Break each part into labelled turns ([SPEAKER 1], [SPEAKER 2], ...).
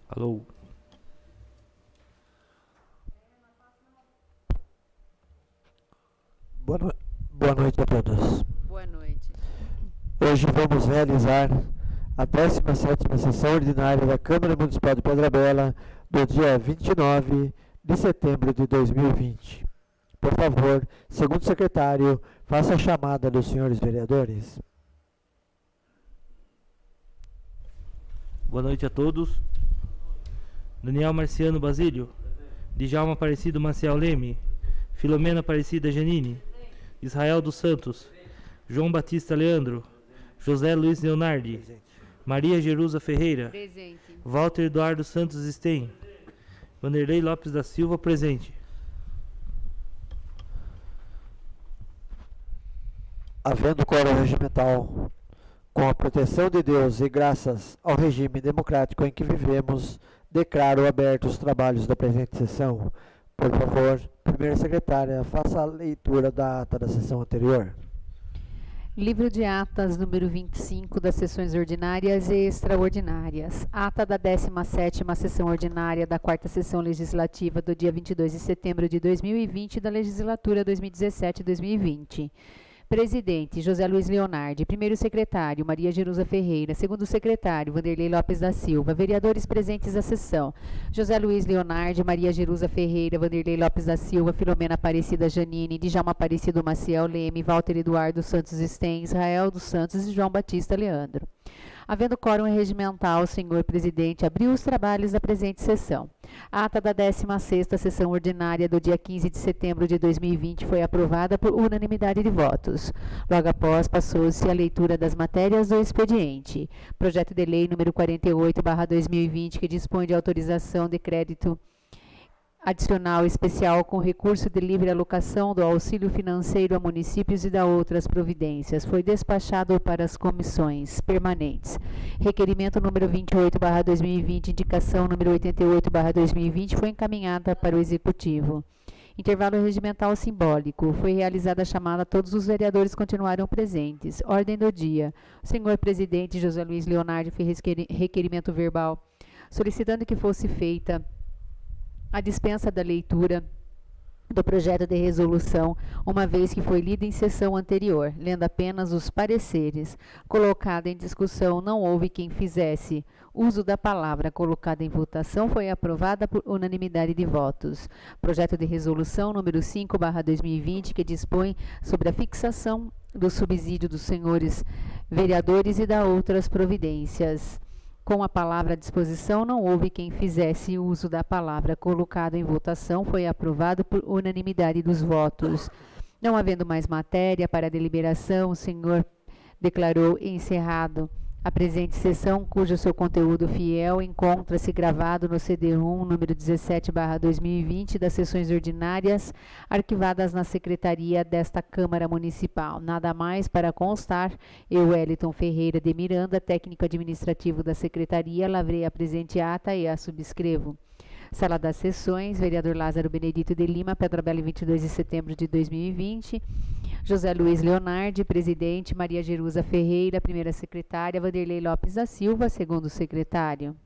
[SPEAKER 1] Alô.
[SPEAKER 2] Boa noite a todos.
[SPEAKER 3] Boa noite.
[SPEAKER 2] Hoje vamos realizar a 17ª sessão ordinária da Câmara Municipal de Pedra Bela do dia 29 de setembro de 2020. Por favor, segundo secretário, faça a chamada dos senhores vereadores.
[SPEAKER 1] Boa noite a todos. Daniel Marciano Basílio. Djalma Aparecido Maciel Leme. Filomena Aparecida Janine. Israel dos Santos. João Batista Leandro. José Luiz Leonardi. Maria Jerusa Ferreira.
[SPEAKER 3] Presente.
[SPEAKER 1] Walter Eduardo Santos Sten. Vanderlei Lopes da Silva, presente.
[SPEAKER 2] Havendo quórum regimental, com a proteção de Deus e graças ao regime democrático em que vivemos, declaro abertos os trabalhos da presente sessão. Por favor, primeira secretária, faça a leitura da ata da sessão anterior.
[SPEAKER 3] Livro de atas número 25 das sessões ordinárias e extraordinárias. Ata da 17ª sessão ordinária da 4ª sessão legislativa do dia 22 de setembro de 2020 da legislatura 2017-2020. Presidente, José Luiz Leonardi. Primeiro secretário, Maria Jerusa Ferreira. Segundo secretário, Vanderlei Lopes da Silva. Vereadores presentes à sessão: José Luiz Leonardi, Maria Jerusa Ferreira, Vanderlei Lopes da Silva, Filomena Aparecida Janine, Djalma Aparecido Maciel Leme, Walter Eduardo Santos Sten, Israel dos Santos e João Batista Leandro. Havendo quórum regimental, o senhor presidente abriu os trabalhos da presente sessão. A ata da 16ª sessão ordinária do dia 15 de setembro de 2020 foi aprovada por unanimidade de votos. Logo após, passou-se a leitura das matérias do expediente. Projeto de lei número 48/2020, que dispõe de autorização de crédito adicional especial com recurso de livre alocação do auxílio financeiro a municípios e da outras providências. Foi despachado para as comissões permanentes. Requerimento número 28/2020, indicação número 88/2020, foi encaminhada para o Executivo. Intervalo regimental simbólico. Foi realizada a chamada, todos os vereadores continuaram presentes. Ordem do dia. O senhor presidente José Luiz Leonardi fez requerimento verbal solicitando que fosse feita a dispensa da leitura do projeto de resolução, uma vez que foi lida em sessão anterior, lendo apenas os pareceres. Colocada em discussão, não houve quem fizesse uso da palavra. Colocada em votação, foi aprovada por unanimidade de votos. Projeto de resolução número 5/2020, que dispõe sobre a fixação do subsídio dos senhores vereadores e da outras providências. Com a palavra à disposição, não houve quem fizesse uso da palavra. Colocado em votação, foi aprovado por unanimidade dos votos. Não havendo mais matéria para deliberação, o senhor declarou encerrado a presente sessão, cujo seu conteúdo fiel encontra-se gravado no CD1, número 17/2020, das sessões ordinárias, arquivadas na Secretaria desta Câmara Municipal. Nada mais para constar. Eu, Wellington Ferreira de Miranda, técnico administrativo da Secretaria, lavrei a presente ata e a subscrevo. Sala das Sessões, vereador Lázaro Benedito de Lima, Pedra Bela, 22 de setembro de 2020. José Luiz Leonardi, presidente. Maria Jerusa Ferreira, primeira secretária. Vanderlei Lopes da Silva, segundo secretário.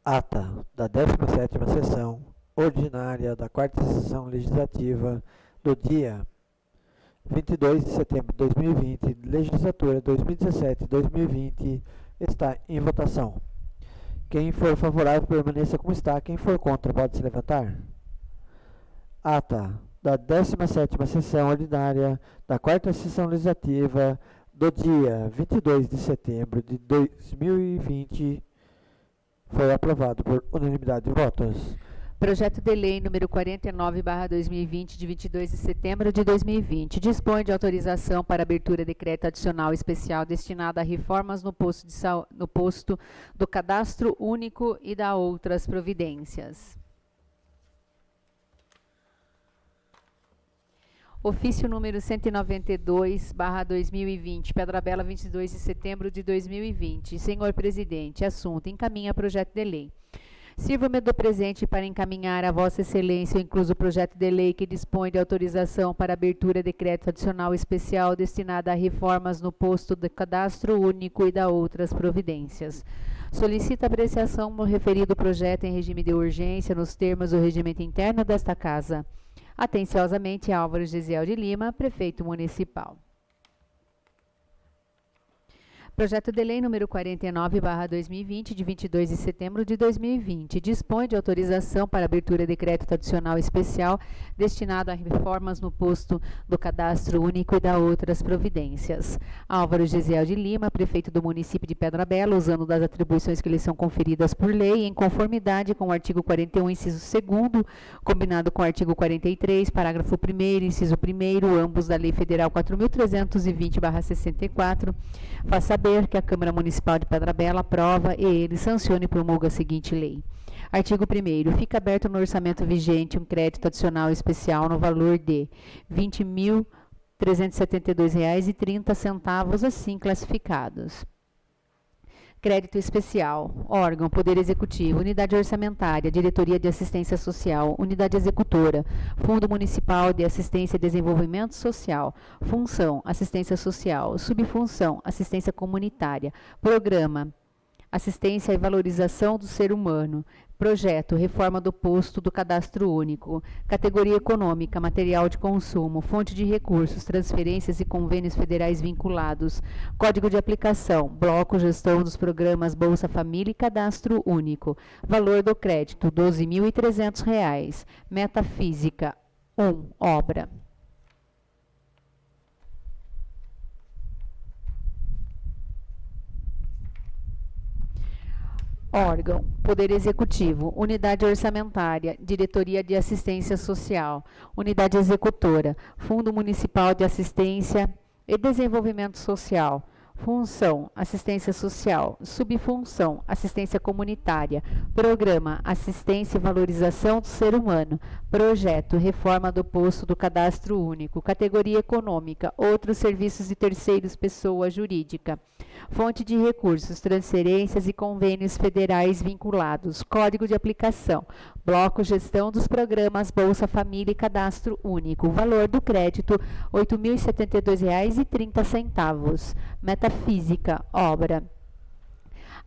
[SPEAKER 2] Ata da 17ª sessão ordinária da 4ª sessão legislativa do dia 22 de setembro de 2020, legislatura 2017-2020, está em votação. Quem for favorável, permaneça como está. Quem for contra, pode se levantar. Ata da 17ª sessão ordinária da 4ª sessão legislativa do dia 22 de setembro de 2020, foi aprovado por unanimidade de votos.
[SPEAKER 3] Projeto de lei número 49/2020, de 22 de setembro de 2020, dispõe de autorização para abertura de crédito adicional especial destinado a reformas no posto do Cadastro Único e da outras providências. Ofício número 192/2020, Pedra Bela, 22 de setembro de 2020. Senhor Presidente, assunto: encaminha projeto de lei. Sirvo-me do presente para encaminhar a Vossa Excelência o incluso projeto de lei que dispõe de autorização para abertura de crédito adicional especial destinado a reformas no posto de cadastro único e da outras providências. Solicita apreciação no referido projeto em regime de urgência nos termos do regimento interno desta Casa. Atenciosamente, Álvaro Gesiel de Lima, Prefeito Municipal. Projeto de Lei número 49/2020, de 22 de setembro de 2020, dispõe de autorização para abertura de crédito adicional especial destinado a reformas no posto do cadastro único e da outras providências. Álvaro Gesiel de Lima, prefeito do município de Pedra Bela, usando das atribuições que lhe são conferidas por lei, em conformidade com o artigo 41, inciso 2º, combinado com o artigo 43, parágrafo 1º, inciso 1º, ambos da Lei Federal 4.320/64, faz saber que a Câmara Municipal de Pedra Bela aprova e ele sancione e promulga a seguinte lei. Artigo 1º. Fica aberto no orçamento vigente um crédito adicional especial no valor de R$ 20.372,30, assim classificados. Crédito especial. Órgão: Poder Executivo. Unidade Orçamentária. Diretoria de Assistência Social. Unidade Executora. Fundo Municipal de Assistência e Desenvolvimento Social. Função: Assistência Social. Subfunção: Assistência Comunitária. Programa: Assistência e Valorização do Ser Humano. Projeto: Reforma do Posto do Cadastro Único. Categoria econômica: Material de consumo. Fonte de recursos: Transferências e convênios federais vinculados. Código de aplicação: Bloco Gestão dos Programas Bolsa Família e Cadastro Único. Valor do crédito: R$ 12.300. Meta física: 1. Obra. Órgão: Poder Executivo. Unidade Orçamentária. Diretoria de Assistência Social. Unidade Executora. Fundo Municipal de Assistência e Desenvolvimento Social. Função: Assistência Social. Subfunção: Assistência Comunitária. Programa: Assistência e Valorização do Ser Humano. Projeto: Reforma do Posto do Cadastro Único. Categoria econômica: Outros serviços de terceiros, pessoa jurídica. Fonte de recursos: Transferências e convênios federais vinculados. Código de aplicação: Bloco Gestão dos Programas Bolsa Família e Cadastro Único. Valor do crédito: R$ 8.072,30. Meta física: obra.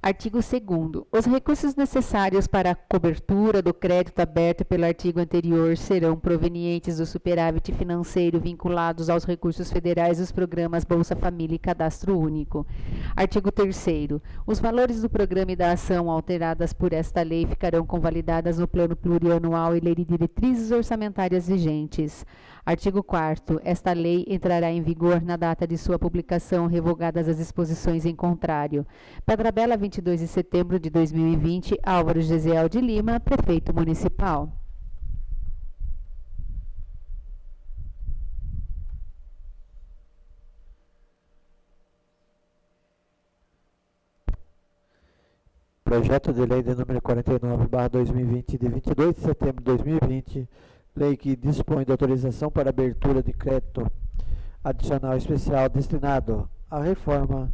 [SPEAKER 3] Artigo 2º. Os recursos necessários para a cobertura do crédito aberto pelo artigo anterior serão provenientes do superávit financeiro vinculados aos recursos federais dos programas Bolsa Família e Cadastro Único. Artigo 3º. Os valores do programa e da ação alteradas por esta lei ficarão convalidadas no plano plurianual e lei de diretrizes orçamentárias vigentes. Artigo 4º. Esta lei entrará em vigor na data de sua publicação, revogadas as disposições em contrário. Pedra Bela, 22 de setembro de 2020, Álvaro Gesiel de Lima, Prefeito Municipal.
[SPEAKER 2] Projeto de Lei de número 49/2020, de 22 de setembro de 2020, lei que dispõe de autorização para abertura de crédito adicional especial destinado à reforma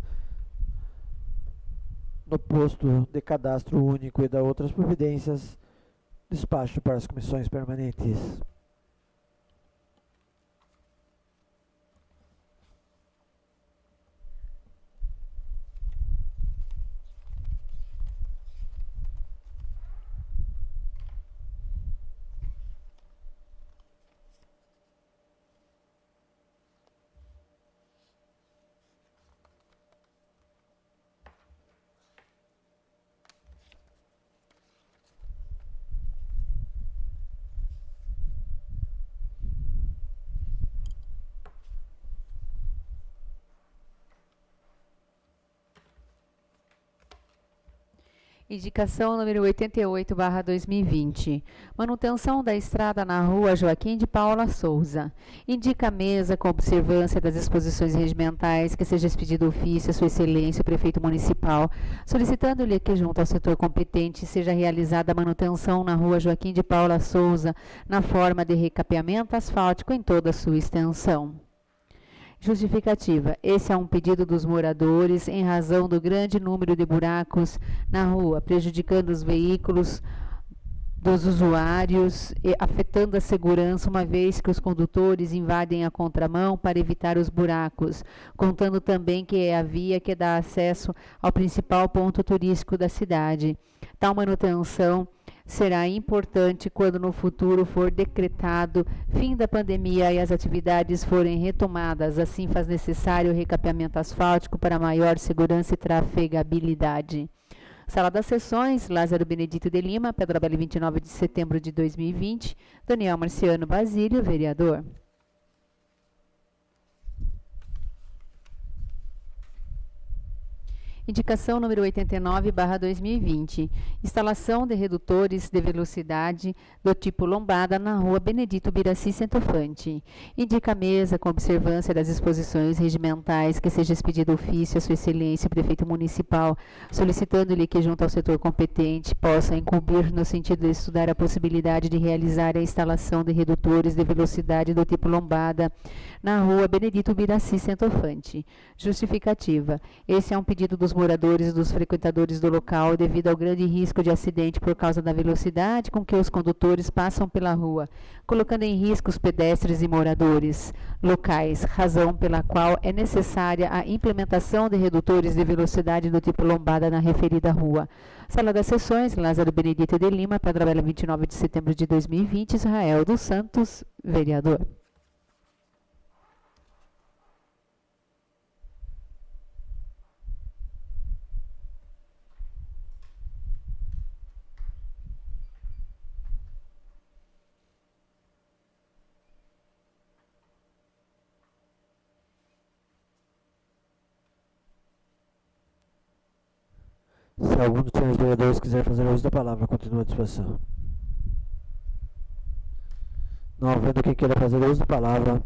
[SPEAKER 2] no posto de cadastro único e da outras providências. Despacho para as comissões permanentes.
[SPEAKER 3] Indicação número 88/2020. Manutenção da estrada na rua Joaquim de Paula Souza. Indica a mesa com observância das disposições regimentais que seja expedido ofício a Sua Excelência o Prefeito Municipal, solicitando-lhe que, junto ao setor competente, seja realizada a manutenção na rua Joaquim de Paula Souza, na forma de recapeamento asfáltico em toda a sua extensão. Justificativa. Esse é um pedido dos moradores em razão do grande número de buracos na rua, prejudicando os veículos dos usuários e afetando a segurança, uma vez que os condutores invadem a contramão para evitar os buracos, contando também que é a via que dá acesso ao principal ponto turístico da cidade. Tal manutenção será importante quando no futuro for decretado fim da pandemia e as atividades forem retomadas. Assim, faz necessário o recapeamento asfáltico para maior segurança e trafegabilidade. Sala das Sessões, Lázaro Benedito de Lima, Pedra Bela, 29 de setembro de 2020. Daniel Marciano Basílio, vereador. Indicação número 89/2020. Instalação de redutores de velocidade do tipo lombada na rua Benedito Biraci Centofante. Indica a mesa com observância das disposições regimentais que seja expedido ofício a Sua Excelência o Prefeito Municipal, solicitando-lhe que, junto ao setor competente, possa incumbir no sentido de estudar a possibilidade de realizar a instalação de redutores de velocidade do tipo lombada na rua Benedito Biraci Centofante. Justificativa. Esse é um pedido dos moradores e dos frequentadores do local devido ao grande risco de acidente por causa da velocidade com que os condutores passam pela rua, colocando em risco os pedestres e moradores locais, razão pela qual é necessária a implementação de redutores de velocidade do tipo lombada na referida rua. Sala das Sessões, Lázaro Benedito de Lima, Pedra Bela, 29 de setembro de 2020, Israel dos Santos, vereador.
[SPEAKER 2] Se algum dos senhores vereadores quiser fazer uso da palavra, continua à disposição. Não havendo quem queira fazer uso da palavra,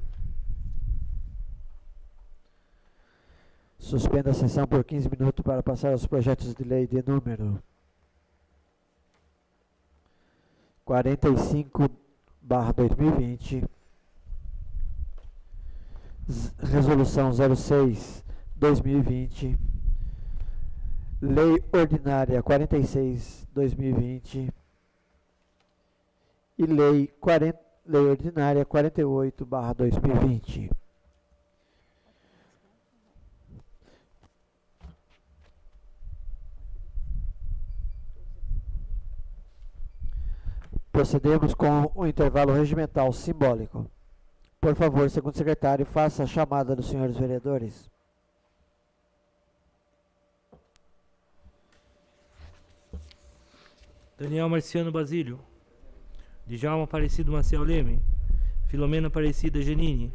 [SPEAKER 2] suspenda a sessão por 15 minutos para passar aos projetos de lei de número 45/2020, Resolução 06/2020, Lei Ordinária 46/2020 e Lei Ordinária 48/2020. Procedemos com o intervalo regimental simbólico. Por favor, segundo secretário, faça a chamada dos senhores vereadores.
[SPEAKER 1] Daniel Marciano Basílio. Djalma Aparecido Maciel Leme. Filomena Aparecida Genini.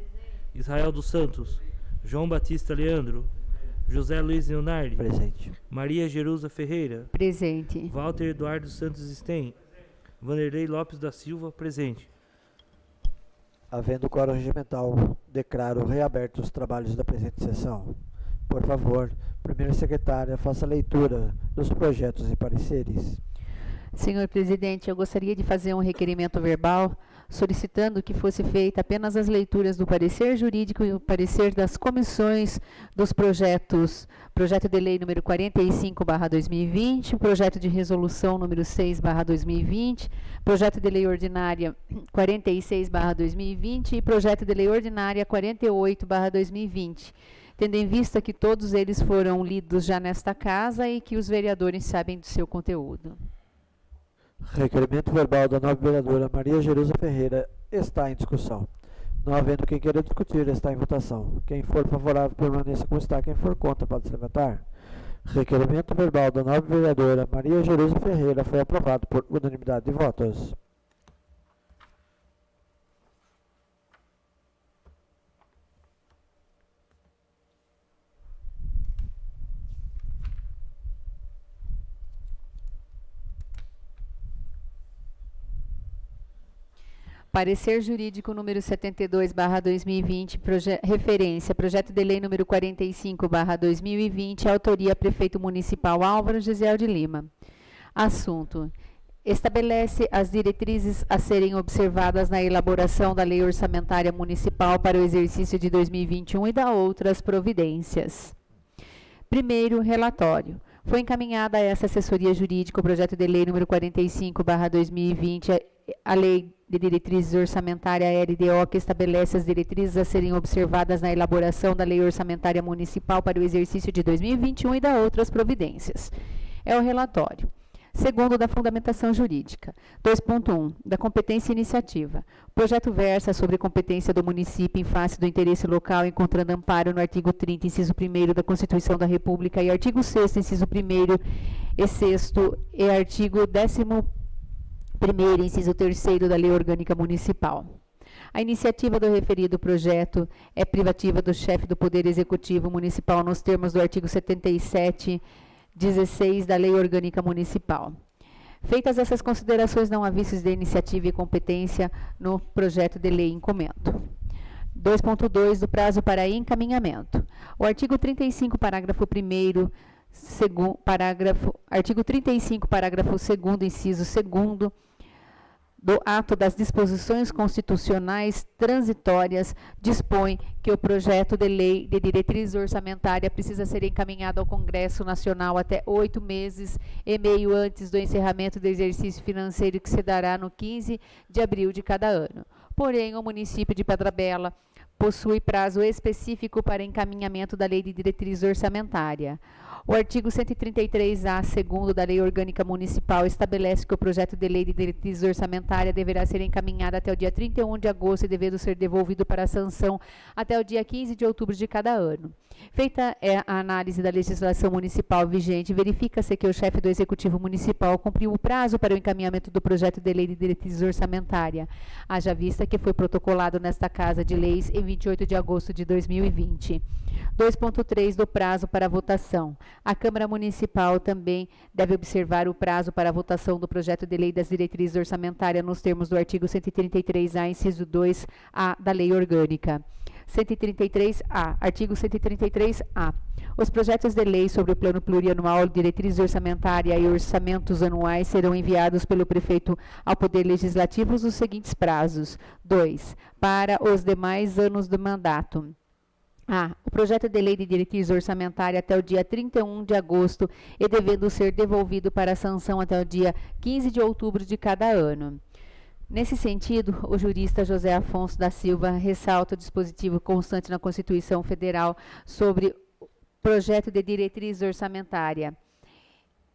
[SPEAKER 1] Israel dos Santos. João Batista Leandro. José Luiz Leonardi.
[SPEAKER 2] Presente.
[SPEAKER 1] Maria Jerusa Ferreira.
[SPEAKER 3] Presente.
[SPEAKER 1] Walter Eduardo Santos Sten. Vanderlei Lopes da Silva. Presente.
[SPEAKER 2] Havendo quórum regimental, declaro reabertos os trabalhos da presente sessão. Por favor, primeira secretária, faça a leitura dos projetos e pareceres.
[SPEAKER 3] Senhor presidente, eu gostaria de fazer um requerimento verbal solicitando que fosse feita apenas as leituras do parecer jurídico e o parecer das comissões dos projetos, projeto de lei número 45/2020, projeto de resolução número 6/2020, projeto de lei ordinária 46/2020 e projeto de lei ordinária 48/2020. Tendo em vista que todos eles foram lidos já nesta casa e que os vereadores sabem do seu conteúdo.
[SPEAKER 2] Requerimento verbal da nobre vereadora Maria Jerusa Ferreira está em discussão. Não havendo quem queira discutir, está em votação. Quem for favorável, permaneça como está. Quem for contra, pode se levantar. Requerimento verbal da nobre vereadora Maria Jerusa Ferreira foi aprovado por unanimidade de votos.
[SPEAKER 3] Parecer jurídico número 72/2020, referência, projeto de lei número 45/2020, autoria prefeito municipal Álvaro Gisel de Lima. Assunto: estabelece as diretrizes a serem observadas na elaboração da lei orçamentária municipal para o exercício de 2021 e da outras providências. Primeiro, relatório. Foi encaminhada a essa assessoria jurídica o projeto de lei número 45/2020, a Lei de Diretrizes Orçamentária LDO, que estabelece as diretrizes a serem observadas na elaboração da Lei Orçamentária Municipal para o exercício de 2021 e da outras providências. É o relatório. Segundo, da fundamentação jurídica. 2.1. Da competência e iniciativa. O projeto versa sobre competência do município em face do interesse local, encontrando amparo no artigo 30, inciso 1º da Constituição da República e artigo 6º, inciso 1º e 6º e artigo 11º, inciso 3º da Lei Orgânica Municipal. A iniciativa do referido projeto é privativa do chefe do Poder Executivo Municipal nos termos do artigo 77(16) da Lei Orgânica Municipal. Feitas essas considerações, não há vícios de iniciativa e competência no projeto de lei em comento. 2.2 do prazo para encaminhamento. O artigo 35, parágrafo 1º, artigo 35, parágrafo 2º, inciso 2º, do ato das disposições constitucionais transitórias, dispõe que o projeto de lei de diretriz orçamentária precisa ser encaminhado ao Congresso Nacional até 8 meses e meio antes do encerramento do exercício financeiro, que se dará no 15 de abril de cada ano. Porém, o município de Pedra Bela possui prazo específico para encaminhamento da lei de diretriz orçamentária. O artigo 133-A, segundo da Lei Orgânica Municipal, estabelece que o projeto de lei de diretriz orçamentária deverá ser encaminhado até o dia 31 de agosto e devendo ser devolvido para sanção até o dia 15 de outubro de cada ano. Feita a análise da legislação municipal vigente, verifica-se que o chefe do Executivo Municipal cumpriu o prazo para o encaminhamento do projeto de lei de diretriz orçamentária, haja vista que foi protocolado nesta Casa de Leis em 28 de agosto de 2020. 2.3 do prazo para votação. A Câmara Municipal também deve observar o prazo para a votação do projeto de lei das diretrizes orçamentárias nos termos do artigo 133-A, inciso 2A da Lei Orgânica. 133-A. Artigo 133-A. Os projetos de lei sobre o Plano Plurianual, diretriz orçamentária e orçamentos anuais serão enviados pelo prefeito ao Poder Legislativo nos seguintes prazos. 2. Para os demais anos do mandato. A. O projeto de lei de diretriz orçamentária até o dia 31 de agosto e devendo ser devolvido para sanção até o dia 15 de outubro de cada ano. Nesse sentido, o jurista José Afonso da Silva ressalta o dispositivo constante na Constituição Federal sobre o projeto de diretriz orçamentária,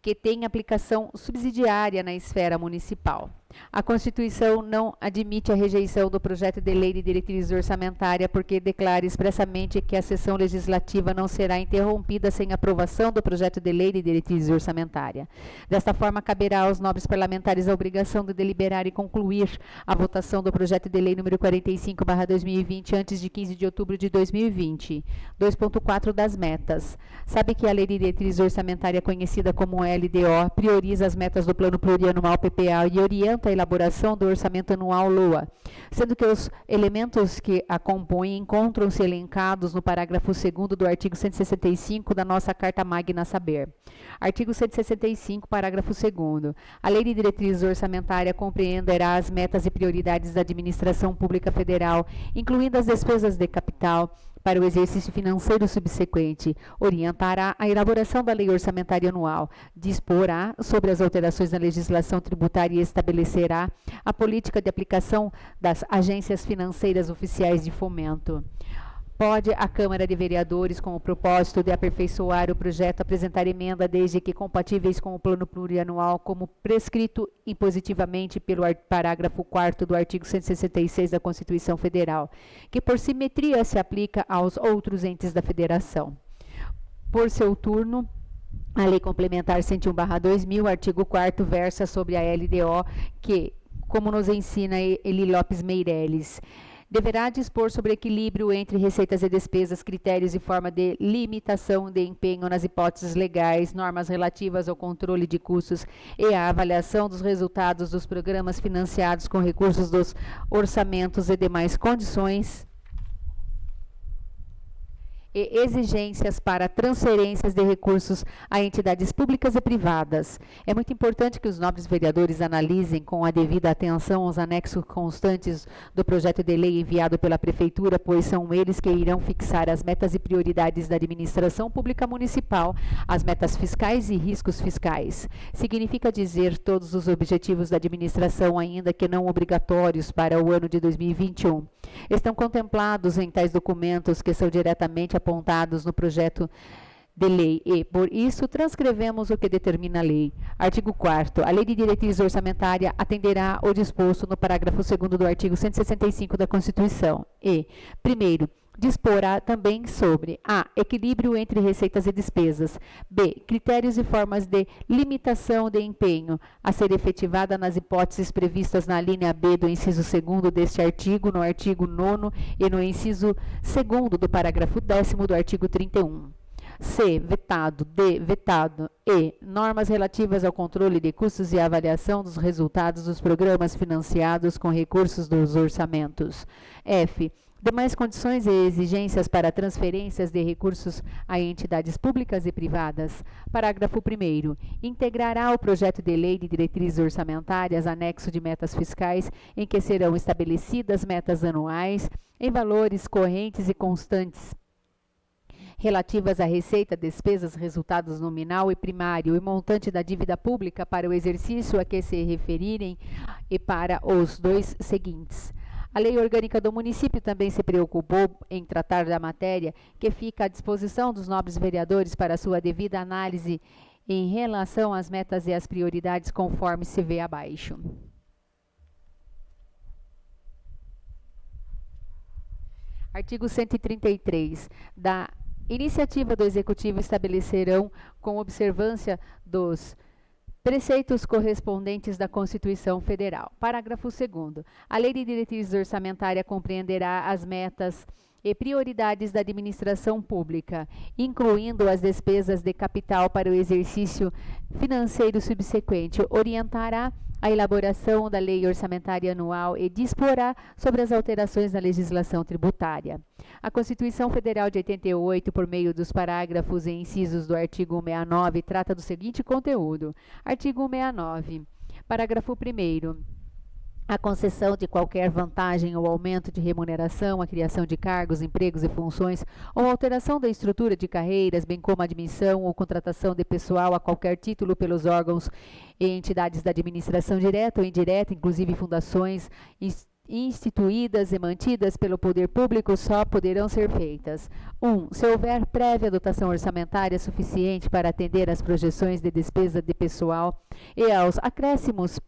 [SPEAKER 3] que tem aplicação subsidiária na esfera municipal. A Constituição não admite a rejeição do projeto de lei de diretriz orçamentária porque declara expressamente que a sessão legislativa não será interrompida sem aprovação do projeto de lei de diretriz orçamentária. Desta forma, caberá aos nobres parlamentares a obrigação de deliberar e concluir a votação do projeto de lei número 45/2020 antes de 15 de outubro de 2020. 2.4 das metas. Sabe que a lei de diretriz orçamentária, conhecida como LDO, prioriza as metas do Plano Plurianual PPA e orienta a elaboração do orçamento anual LOA, sendo que os elementos que a compõem encontram-se elencados no parágrafo 2º do artigo 165 da nossa Carta Magna Saber. Artigo 165, parágrafo 2º. A Lei de Diretriz Orçamentária compreenderá as metas e prioridades da administração pública federal, incluindo as despesas de capital, para o exercício financeiro subsequente, orientará a elaboração da lei orçamentária anual, disporá sobre as alterações na legislação tributária e estabelecerá a política de aplicação das agências financeiras oficiais de fomento. Pode a Câmara de Vereadores, com o propósito de aperfeiçoar o projeto, apresentar emenda desde que compatíveis com o plano plurianual, como prescrito impositivamente pelo parágrafo 4º do artigo 166 da Constituição Federal, que por simetria se aplica aos outros entes da Federação. Por seu turno, a Lei Complementar 101/2000, artigo 4º, versa sobre a LDO, que, como nos ensina Eli Lopes Meireles, deverá dispor sobre equilíbrio entre receitas e despesas, critérios e forma de limitação de empenho nas hipóteses legais, normas relativas ao controle de custos e à avaliação dos resultados dos programas financiados com recursos dos orçamentos e demais condições e exigências para transferências de recursos a entidades públicas e privadas. É muito importante que os nobres vereadores analisem com a devida atenção os anexos constantes do projeto de lei enviado pela Prefeitura, pois são eles que irão fixar as metas e prioridades da administração pública municipal, as metas fiscais e riscos fiscais. Significa dizer todos os objetivos da administração, ainda que não obrigatórios para o ano de 2021. Estão contemplados em tais documentos que são diretamente apontados no projeto de lei e, por isso, transcrevemos o que determina a lei. Artigo 4º. A Lei de Diretriz Orçamentária atenderá ao disposto no parágrafo 2º do artigo 165 da Constituição e, primeiro, disporá também sobre a. Equilíbrio entre receitas e despesas. B. Critérios e formas de limitação de empenho a ser efetivada nas hipóteses previstas na linha B do inciso 2º deste artigo, no artigo 9º e no inciso 2º do parágrafo 10º do artigo 31. C. Vetado. D. Vetado. E. Normas relativas ao controle de custos e avaliação dos resultados dos programas financiados com recursos dos orçamentos. F. Demais condições e exigências para transferências de recursos a entidades públicas e privadas. Parágrafo 1º. Integrará o projeto de lei de diretrizes orçamentárias anexo de metas fiscais, em que serão estabelecidas metas anuais, em valores correntes e constantes, relativas à receita, despesas, resultados nominal e primário e montante da dívida pública para o exercício a que se referirem e para os dois seguintes. A Lei Orgânica do Município também se preocupou em tratar da matéria, que fica à disposição dos nobres vereadores para sua devida análise em relação às metas e às prioridades conforme se vê abaixo. Artigo 133. Da iniciativa do Executivo estabelecerão, com observância dos preceitos correspondentes da Constituição Federal. Parágrafo 2º. A Lei de Diretrizes Orçamentária compreenderá as metas e prioridades da administração pública, incluindo as despesas de capital para o exercício financeiro subsequente, orientará a elaboração da Lei Orçamentária Anual e disporá sobre as alterações na legislação tributária. A Constituição Federal de 88, por meio dos parágrafos e incisos do artigo 169, trata do seguinte conteúdo. Artigo 169. Parágrafo 1º. A concessão de qualquer vantagem ou aumento de remuneração, a criação de cargos, empregos e funções, ou alteração da estrutura de carreiras, bem como a admissão ou contratação de pessoal a qualquer título pelos órgãos e entidades da administração direta ou indireta, inclusive fundações instituídas e mantidas pelo poder público, só poderão ser feitas. 1. Se houver prévia dotação orçamentária suficiente para atender às projeções de despesa de pessoal e aos acréscimos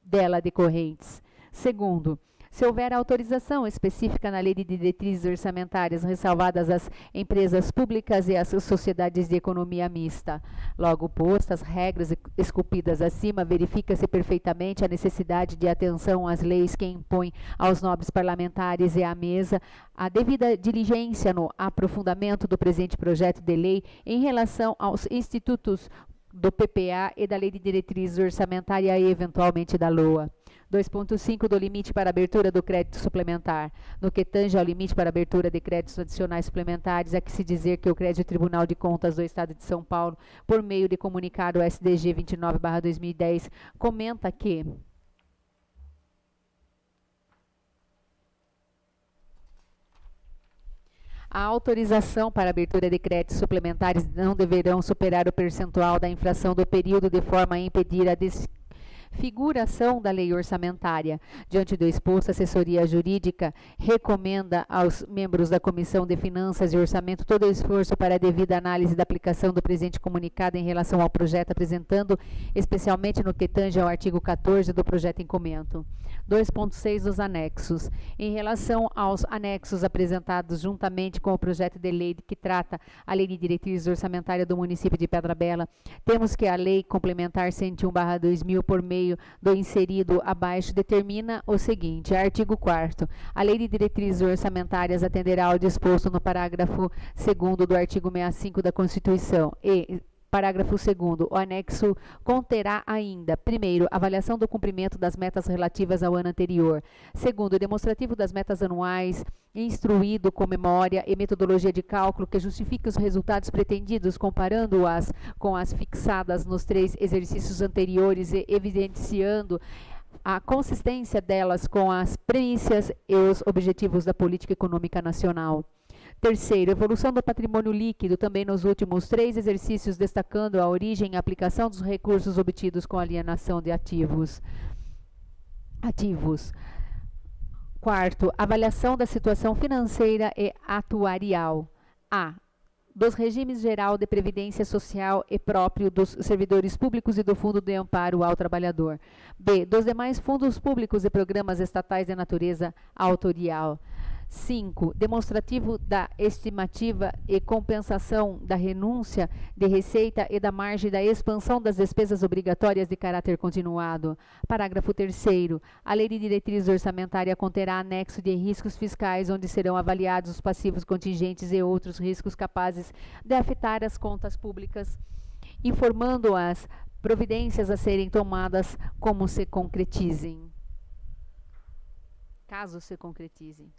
[SPEAKER 3] dela decorrentes. Segundo, se houver autorização específica na Lei de Diretrizes Orçamentárias, ressalvadas as empresas públicas e as sociedades de economia mista. Logo postas as regras esculpidas acima, verifica-se perfeitamente a necessidade de atenção às leis que impõem aos nobres parlamentares e à mesa a devida diligência no aprofundamento do presente projeto de lei em relação aos institutos do PPA e da Lei de Diretrizes Orçamentária e, eventualmente, da LOA. 2.5 do limite para abertura do crédito suplementar. No que tange ao limite para abertura de créditos adicionais suplementares, há que se dizer que o Crédito Tribunal de Contas do Estado de São Paulo, por meio de comunicado SDG 29/2010, comenta que a autorização para abertura de créditos suplementares não deverão superar o percentual da inflação do período, de forma a impedir a desfiguração da lei orçamentária. Diante do exposto, a assessoria jurídica recomenda aos membros da Comissão de Finanças e Orçamento todo o esforço para a devida análise da aplicação do presente comunicado em relação ao projeto, apresentando, especialmente no que tange ao artigo 14 do projeto em comento. 2.6 dos anexos. Em relação aos anexos apresentados juntamente com o projeto de lei que trata a Lei de Diretrizes Orçamentárias do município de Pedra Bela, temos que a Lei Complementar 101/2000, por meio meio do inserido abaixo determina o seguinte: artigo 4º. A Lei de Diretrizes Orçamentárias atenderá ao disposto no parágrafo 2º do artigo 65 da Constituição e parágrafo 2º, o anexo conterá ainda, primeiro, avaliação do cumprimento das metas relativas ao ano anterior. Segundo, demonstrativo das metas anuais, instruído com memória e metodologia de cálculo que justifique os resultados pretendidos, comparando-as com as fixadas nos 3 exercícios anteriores e evidenciando a consistência delas com as premissas e os objetivos da política econômica nacional. Terceiro, evolução do patrimônio líquido, também nos últimos 3 exercícios, destacando a origem e aplicação dos recursos obtidos com alienação de ativos. Quarto, avaliação da situação financeira e atuarial. A. Dos regimes geral de previdência social e próprio dos servidores públicos e do Fundo de Amparo ao Trabalhador. B. Dos demais fundos públicos e programas estatais de natureza autorial. 5. Demonstrativo da estimativa e compensação da renúncia de receita e da margem da expansão das despesas obrigatórias de caráter continuado. Parágrafo 3º. A Lei de Diretrizes Orçamentárias conterá anexo de riscos fiscais, onde serão avaliados os passivos contingentes e outros riscos capazes de afetar as contas públicas, informando as providências a serem tomadas caso se concretizem.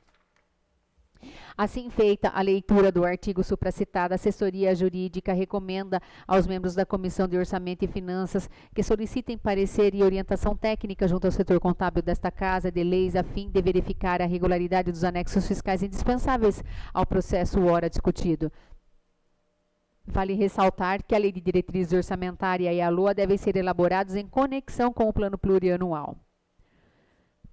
[SPEAKER 3] Assim feita a leitura do artigo supracitado, a assessoria jurídica recomenda aos membros da Comissão de Orçamento e Finanças que solicitem parecer e orientação técnica junto ao setor contábil desta Casa de Leis, a fim de verificar a regularidade dos anexos fiscais indispensáveis ao processo ora discutido. Vale ressaltar que a Lei de Diretrizes Orçamentárias e a LOA devem ser elaborados em conexão com o Plano Plurianual.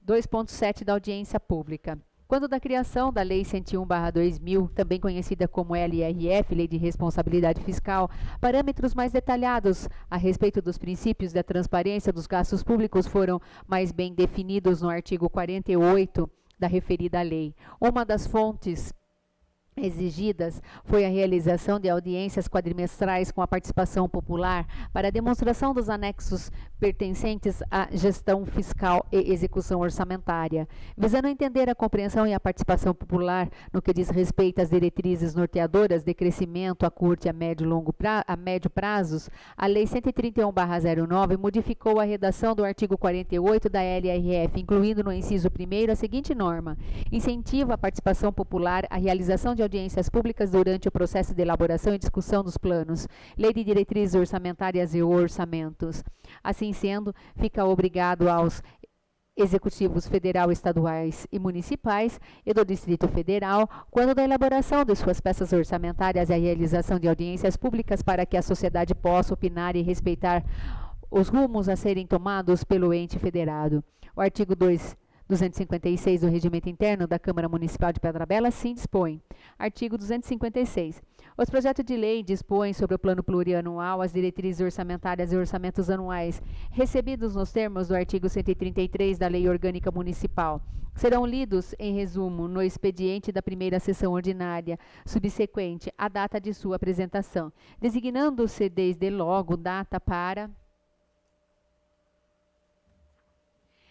[SPEAKER 3] 2.7 da audiência pública. Quando da criação da Lei 101/2000, também conhecida como LRF, Lei de Responsabilidade Fiscal, parâmetros mais detalhados a respeito dos princípios da transparência dos gastos públicos foram mais bem definidos no artigo 48 da referida lei. Uma das fontes exigidas foi a realização de audiências quadrimestrais com a participação popular para a demonstração dos anexos pertencentes à gestão fiscal e execução orçamentária. Visando entender a compreensão e a participação popular no que diz respeito às diretrizes norteadoras de crescimento a curto e a médio prazos, a Lei 131/09 modificou a redação do artigo 48 da LRF, incluindo no inciso 1º a seguinte norma: incentiva a participação popular, a realização de audiências públicas durante o processo de elaboração e discussão dos planos, Lei de Diretrizes Orçamentárias e orçamentos. Assim sendo, fica obrigado aos executivos federal, estaduais e municipais e do Distrito Federal, quando da elaboração de suas peças orçamentárias e a realização de audiências públicas para que a sociedade possa opinar e respeitar os rumos a serem tomados pelo ente federado. O artigo 256 do Regimento Interno da Câmara Municipal de Pedra Bela assim dispõe. Artigo 256. Os projetos de lei dispõem sobre o plano plurianual, as diretrizes orçamentárias e orçamentos anuais, recebidos nos termos do artigo 133 da Lei Orgânica Municipal. Serão lidos, em resumo, no expediente da primeira sessão ordinária, subsequente à data de sua apresentação, designando-se desde logo data para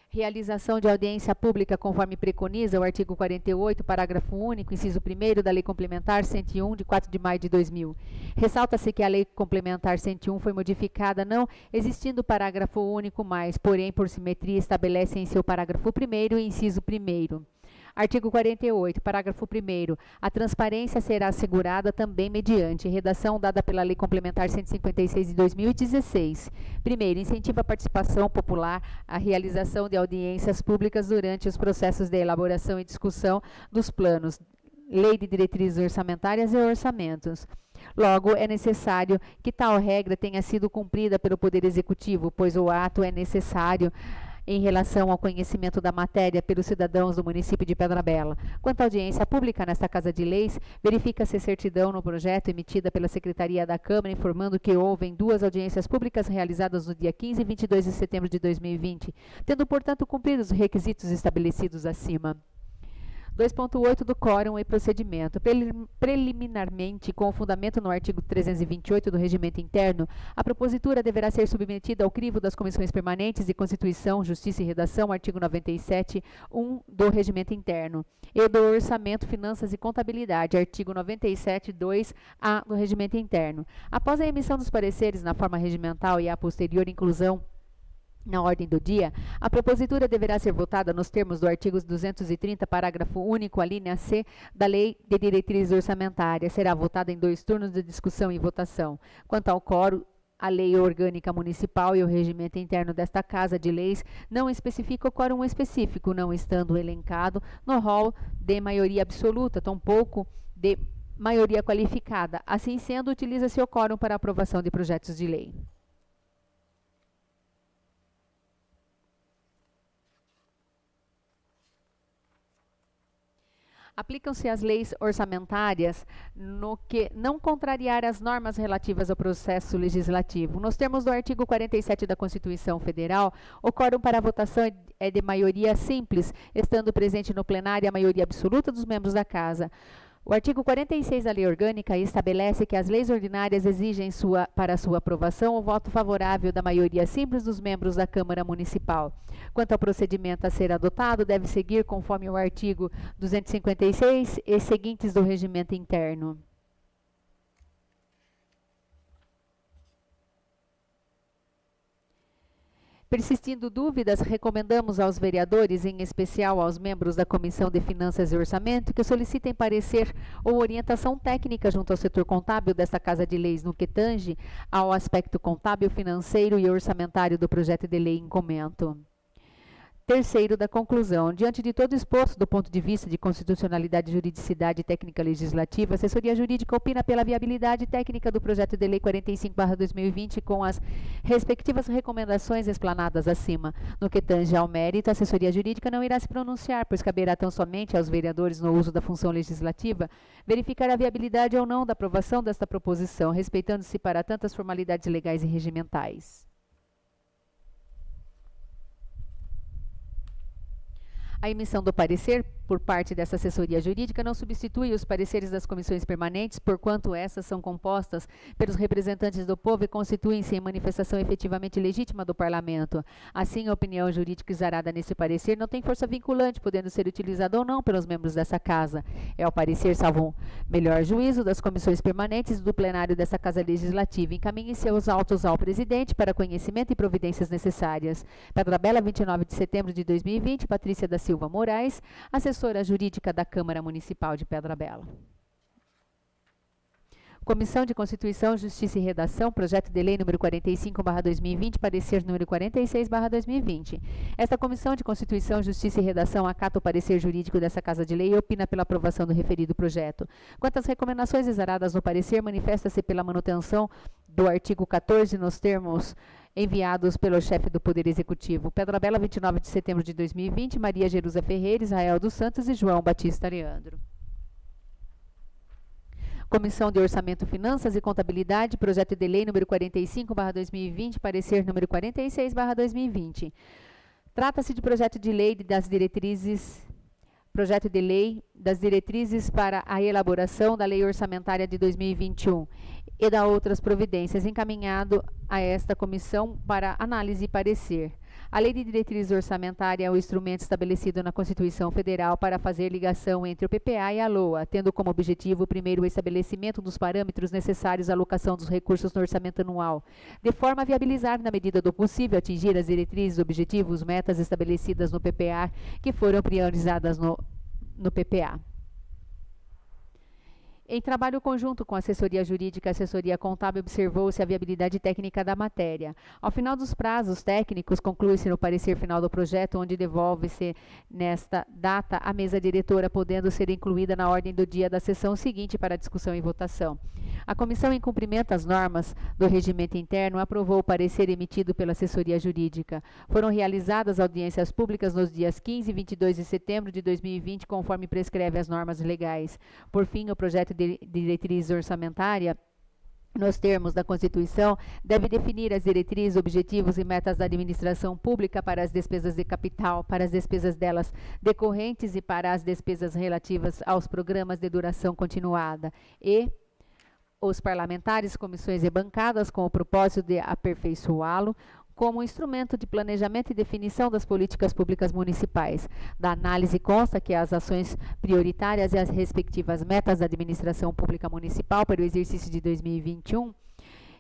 [SPEAKER 3] realização de audiência pública conforme preconiza o artigo 48, parágrafo único, inciso 1º da Lei Complementar 101, de 4 de maio de 2000. Ressalta-se que a Lei Complementar 101 foi modificada, não existindo parágrafo único mais, porém, por simetria, estabelece em seu parágrafo 1º, inciso 1º. Artigo 48, parágrafo 1º. A transparência será assegurada também mediante redação dada pela Lei Complementar 156 de 2016. Primeiro, incentiva a participação popular, a realização de audiências públicas durante os processos de elaboração e discussão dos planos, Lei de Diretrizes Orçamentárias e orçamentos. Logo, é necessário que tal regra tenha sido cumprida pelo Poder Executivo, pois o ato é necessário em relação ao conhecimento da matéria pelos cidadãos do município de Pedra Bela. Quanto à audiência pública nesta Casa de Leis, verifica-se certidão no projeto emitida pela Secretaria da Câmara, informando que houve 2 audiências públicas realizadas no dia 15 e 22 de setembro de 2020, tendo, portanto, cumprido os requisitos estabelecidos acima. 2.8 do quórum e procedimento. Preliminarmente, com o fundamento no artigo 328 do Regimento Interno, a propositura deverá ser submetida ao crivo das comissões permanentes de Constituição, Justiça e Redação, artigo 97(1) do Regimento Interno, e do Orçamento, Finanças e Contabilidade, artigo 97(2)(a) do Regimento Interno. Após a emissão dos pareceres na forma regimental e a posterior inclusão na ordem do dia, a propositura deverá ser votada nos termos do artigo 230, parágrafo único, a linha C, da Lei de Diretrizes Orçamentárias. Será votada em 2 turnos de discussão e votação. Quanto ao quórum, a Lei Orgânica Municipal e o Regimento Interno desta Casa de Leis não especifica o quórum específico, não estando elencado no rol de maioria absoluta, tampouco de maioria qualificada. Assim sendo, utiliza-se o quórum para aprovação de projetos de lei. Aplicam-se as leis orçamentárias no que não contrariar as normas relativas ao processo legislativo. Nos termos do artigo 47 da Constituição Federal, o quórum para a votação é de maioria simples, estando presente no plenário a maioria absoluta dos membros da Casa. O artigo 46 da Lei Orgânica estabelece que as leis ordinárias exigem para sua aprovação o voto favorável da maioria simples dos membros da Câmara Municipal. Quanto ao procedimento a ser adotado, deve seguir conforme o artigo 256 e seguintes do Regimento Interno. Persistindo dúvidas, recomendamos aos vereadores, em especial aos membros da Comissão de Finanças e Orçamento, que solicitem parecer ou orientação técnica junto ao setor contábil desta Casa de Leis no que tange ao aspecto contábil, financeiro e orçamentário do projeto de lei em comento. Terceiro da conclusão. Diante de todo exposto do ponto de vista de constitucionalidade, juridicidade e técnica legislativa, a assessoria jurídica opina pela viabilidade técnica do projeto de lei 45/2020 com as respectivas recomendações explanadas acima. No que tange ao mérito, a assessoria jurídica não irá se pronunciar, pois caberá tão somente aos vereadores no uso da função legislativa verificar a viabilidade ou não da aprovação desta proposição, respeitando-se para tantas formalidades legais e regimentais. A emissão do parecer por parte dessa assessoria jurídica não substitui os pareceres das comissões permanentes, porquanto essas são compostas pelos representantes do povo e constituem-se em manifestação efetivamente legítima do Parlamento. Assim, a opinião jurídica exarada nesse parecer não tem força vinculante, podendo ser utilizada ou não pelos membros dessa Casa. É o parecer, salvo melhor juízo, das comissões permanentes do plenário dessa Casa Legislativa. Encaminhe seus autos ao presidente para conhecimento e providências necessárias. Pedra Bela, 29 de setembro de 2020, Patrícia da Silva Moraes, assessora jurídica da Câmara Municipal de Pedra Bela. Comissão de Constituição, Justiça e Redação, projeto de lei número 45/2020, parecer número 46/2020. Esta Comissão de Constituição, Justiça e Redação acata o parecer jurídico dessa Casa de Lei e opina pela aprovação do referido projeto. Quanto às recomendações exaradas no parecer, manifesta-se pela manutenção do artigo 14 nos termos enviados pelo chefe do Poder Executivo. Pedra Bela, 29 de setembro de 2020, Maria Jerusa Ferreira, Israel dos Santos e João Batista Leandro. Comissão de Orçamento, Finanças e Contabilidade, projeto de lei número 45/2020, parecer número 46/2020. Trata-se de projeto de lei das diretrizes para a elaboração da Lei Orçamentária de 2021 e da outras providências, encaminhado a esta comissão para análise e parecer. A Lei de Diretriz Orçamentária é o instrumento estabelecido na Constituição Federal para fazer ligação entre o PPA e a LOA, tendo como objetivo, primeiro, o estabelecimento dos parâmetros necessários à alocação dos recursos no orçamento anual, de forma a viabilizar, na medida do possível, atingir as diretrizes, objetivos, metas estabelecidas no PPA, que foram priorizadas no PPA. Em trabalho conjunto com a assessoria jurídica e a assessoria contábil, observou-se a viabilidade técnica da matéria. Ao final dos prazos técnicos, conclui-se no parecer final do projeto, onde devolve-se nesta data a mesa diretora, podendo ser incluída na ordem do dia da sessão seguinte para discussão e votação. A comissão, em cumprimento às normas do regimento interno, aprovou o parecer emitido pela assessoria jurídica. Foram realizadas audiências públicas nos dias 15 e 22 de setembro de 2020, conforme prescreve as normas legais. Por fim, o projeto de diretriz orçamentária nos termos da Constituição, deve definir as diretrizes, objetivos e metas da administração pública para as despesas de capital, para as despesas delas decorrentes e para as despesas relativas aos programas de duração continuada. E os parlamentares, comissões e bancadas, com o propósito de aperfeiçoá-lo, como instrumento de planejamento e definição das políticas públicas municipais. Da análise consta que as ações prioritárias e as respectivas metas da administração pública municipal para o exercício de 2021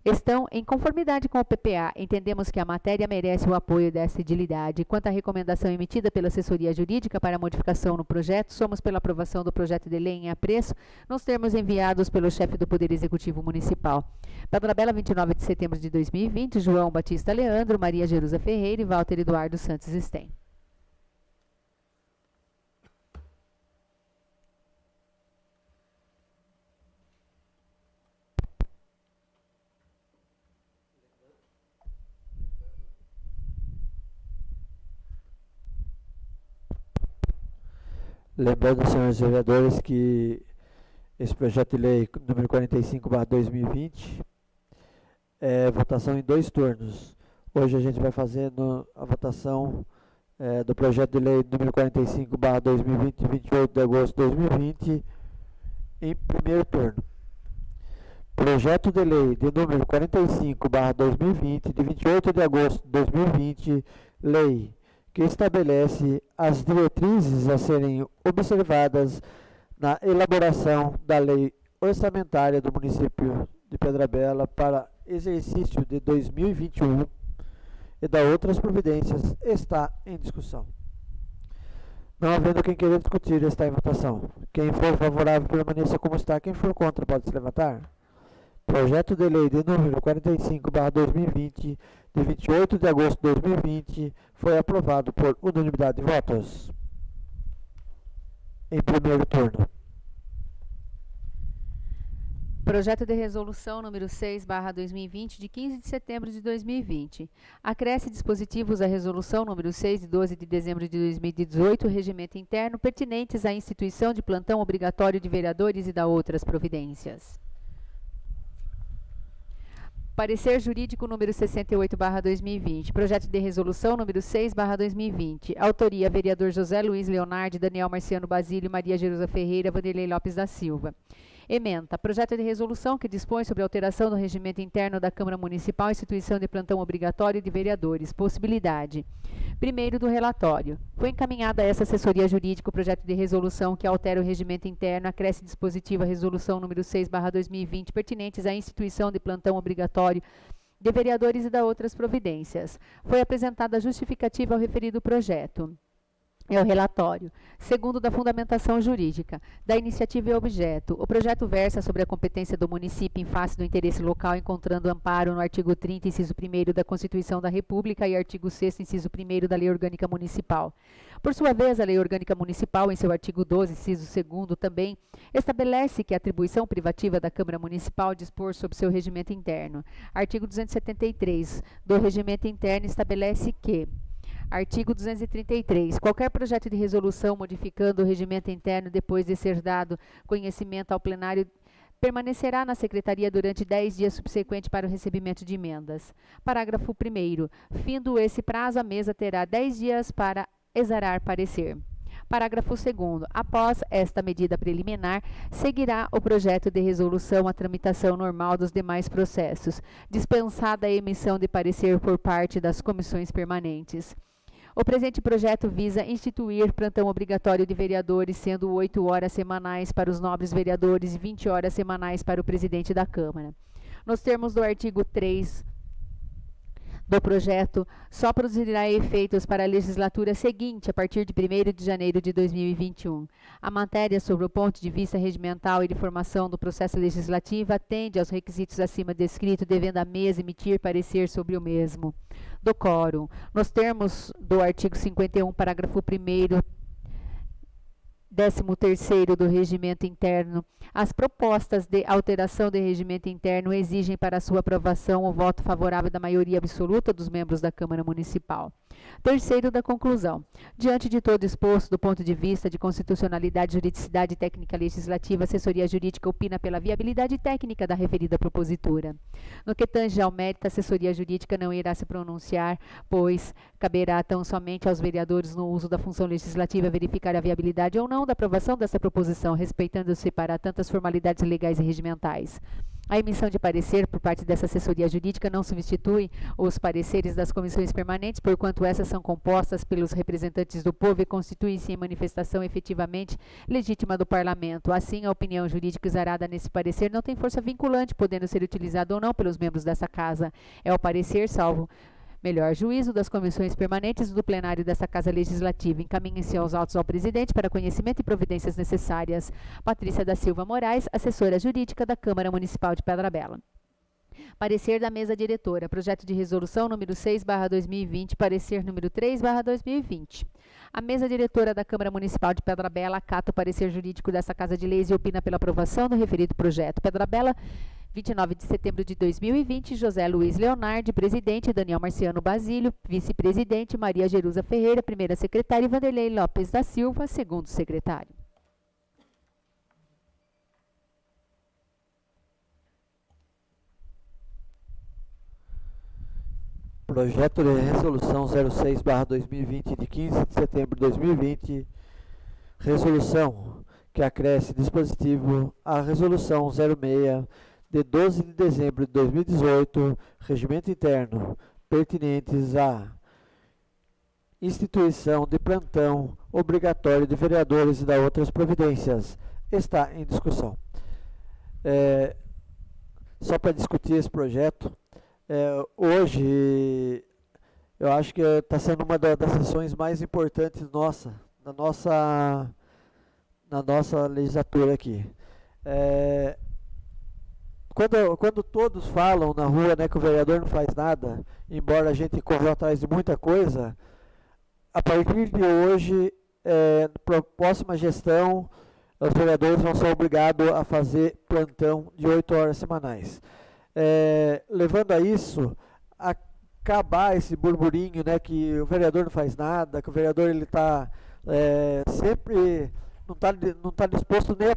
[SPEAKER 3] estão em conformidade com o PPA. Entendemos que a matéria merece o apoio desta edilidade. Quanto à recomendação emitida pela assessoria jurídica para modificação no projeto, somos pela aprovação do projeto de lei em apreço, nos termos enviados pelo chefe do Poder Executivo Municipal. Pedra Bela, 29 de setembro de 2020, João Batista Leandro, Maria Jerusa Ferreira e Walter Eduardo Santos Sten.
[SPEAKER 2] Lembrando, senhores vereadores, que esse projeto de lei número 45/2020 é votação em 2 turnos. Hoje a gente vai fazendo a votação do projeto de lei número 45/2020, de 28 de agosto de 2020, em primeiro turno. Projeto de lei de número 45/2020, de 28 de agosto de 2020, lei que estabelece as diretrizes a serem observadas na elaboração da lei orçamentária do município de Pedra Bela para exercício de 2021 e da outras providências, está em discussão. Não havendo quem queira discutir, está em votação. Quem for favorável, permaneça como está. Quem for contra, pode se levantar. Projeto de lei de número 45/2020, de 28 de agosto de 2020, foi aprovado por unanimidade de votos. Em primeiro turno.
[SPEAKER 3] Projeto de resolução número 6/2020, de 15 de setembro de 2020. Acresce dispositivos à resolução número 6, de 12 de dezembro de 2018, regimento interno, pertinentes à instituição de plantão obrigatório de vereadores e da outras providências. Parecer jurídico número 68/2020. Projeto de resolução número 6/2020. Autoria: vereador José Luiz Leonardo, Daniel Marciano Basílio, Maria Jerusa Ferreira, Vanderlei Lopes da Silva. Ementa: projeto de resolução que dispõe sobre alteração do regimento interno da Câmara Municipal, instituição de plantão obrigatório de vereadores. Possibilidade. Primeiro do relatório. Foi encaminhada a essa assessoria jurídica o projeto de resolução que altera o regimento interno, acresce dispositivo à resolução número 6/2020, pertinentes à instituição de plantão obrigatório de vereadores e da outras providências. Foi apresentada a justificativa ao referido projeto. É o relatório. Segundo, da fundamentação jurídica, da iniciativa e objeto. O projeto versa sobre a competência do município em face do interesse local, encontrando amparo no artigo 30, inciso 1º da Constituição da República e artigo 6º, inciso 1º da Lei Orgânica Municipal. Por sua vez, a Lei Orgânica Municipal, em seu artigo 12, inciso 2º, também estabelece que a atribuição privativa da Câmara Municipal dispor sobre seu regimento interno. Artigo 273 do regimento interno estabelece que: artigo 233. Qualquer projeto de resolução modificando o regimento interno depois de ser dado conhecimento ao plenário permanecerá na Secretaria durante 10 dias subsequentes para o recebimento de emendas. Parágrafo 1º. Findo esse prazo, a mesa terá 10 dias para exarar parecer. Parágrafo 2º. Após esta medida preliminar, seguirá o projeto de resolução a tramitação normal dos demais processos, dispensada a emissão de parecer por parte das comissões permanentes. O presente projeto visa instituir plantão obrigatório de vereadores, sendo 8 horas semanais para os nobres vereadores e 20 horas semanais para o presidente da Câmara. Nos termos do artigo 3 do projeto, só produzirá efeitos para a legislatura seguinte, a partir de 1º de janeiro de 2021. A matéria, sobre o ponto de vista regimental e de formação do processo legislativo, atende aos requisitos acima descritos, devendo a mesa emitir parecer sobre o mesmo. Do quórum. Nos termos do artigo 51, parágrafo 1º, 13º do regimento interno, as propostas de alteração do regimento interno exigem para sua aprovação o voto favorável da maioria absoluta dos membros da Câmara Municipal. Terceiro, da conclusão. Diante de todo exposto, do ponto de vista de constitucionalidade, juridicidade e técnica legislativa, a assessoria jurídica opina pela viabilidade técnica da referida propositura. No que tange ao mérito, a assessoria jurídica não irá se pronunciar, pois caberá tão somente aos vereadores no uso da função legislativa verificar a viabilidade ou não da aprovação dessa proposição, respeitando-se para tantas formalidades legais e regimentais. A emissão de parecer por parte dessa assessoria jurídica não substitui os pareceres das comissões permanentes, porquanto essas são compostas pelos representantes do povo e constituem-se em manifestação efetivamente legítima do Parlamento. Assim, a opinião jurídica exarada nesse parecer não tem força vinculante, podendo ser utilizada ou não pelos membros dessa Casa. É o parecer, salvo melhor juízo das comissões permanentes do plenário dessa Casa Legislativa. Encaminhem-se aos autos ao presidente para conhecimento e providências necessárias. Patrícia da Silva Moraes, assessora jurídica da Câmara Municipal de Pedra Bela. Parecer da mesa diretora. Projeto de resolução número 6/2020, parecer número 3/2020. A mesa diretora da Câmara Municipal de Pedra Bela acata o parecer jurídico dessa Casa de Leis e opina pela aprovação do referido projeto. Pedra Bela, 29 de setembro de 2020, José Luiz Leonardi, presidente, Daniel Marciano Basílio, vice-presidente, Maria Jerusa Ferreira, primeira secretária, e Vanderlei Lopes da Silva, segundo secretário.
[SPEAKER 2] Projeto de resolução 06/2020, de 15 de setembro de 2020, resolução que acresce dispositivo à resolução 06 de 12 de dezembro de 2018, regimento interno, pertinentes à instituição de plantão obrigatório de vereadores e da outras providências, está em discussão. Só para discutir esse projeto, hoje eu acho que está sendo uma das sessões mais importantes na nossa legislatura aqui. Quando todos falam na rua, né, que o vereador não faz nada, embora a gente corra atrás de muita coisa, a partir de hoje, para a próxima gestão, os vereadores vão ser obrigados a fazer plantão de 8 horas semanais. Levando a isso, acabar esse burburinho, né, que o vereador não faz nada, que o vereador ele está sempre não tá disposto nem a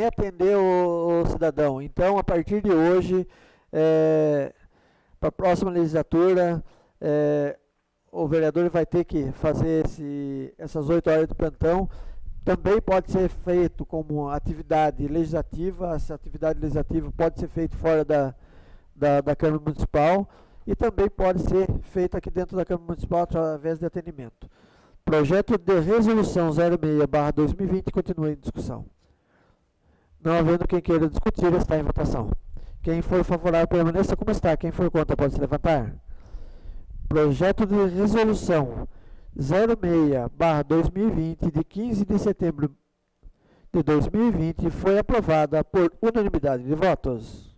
[SPEAKER 2] atender o cidadão. Então, a partir de hoje, para a próxima legislatura, o vereador vai ter que fazer essas 8 horas de plantão. Também pode ser feito como atividade legislativa. Essa atividade legislativa pode ser feita fora da Câmara Municipal e também pode ser feita aqui dentro da Câmara Municipal através de atendimento. Projeto de resolução 06/2020 continua em discussão. Não havendo quem queira discutir, está em votação. Quem for favorável, permaneça como está. Quem for contra, pode se levantar. Projeto de resolução 06/2020, de 15 de setembro de 2020, foi aprovada por unanimidade de votos.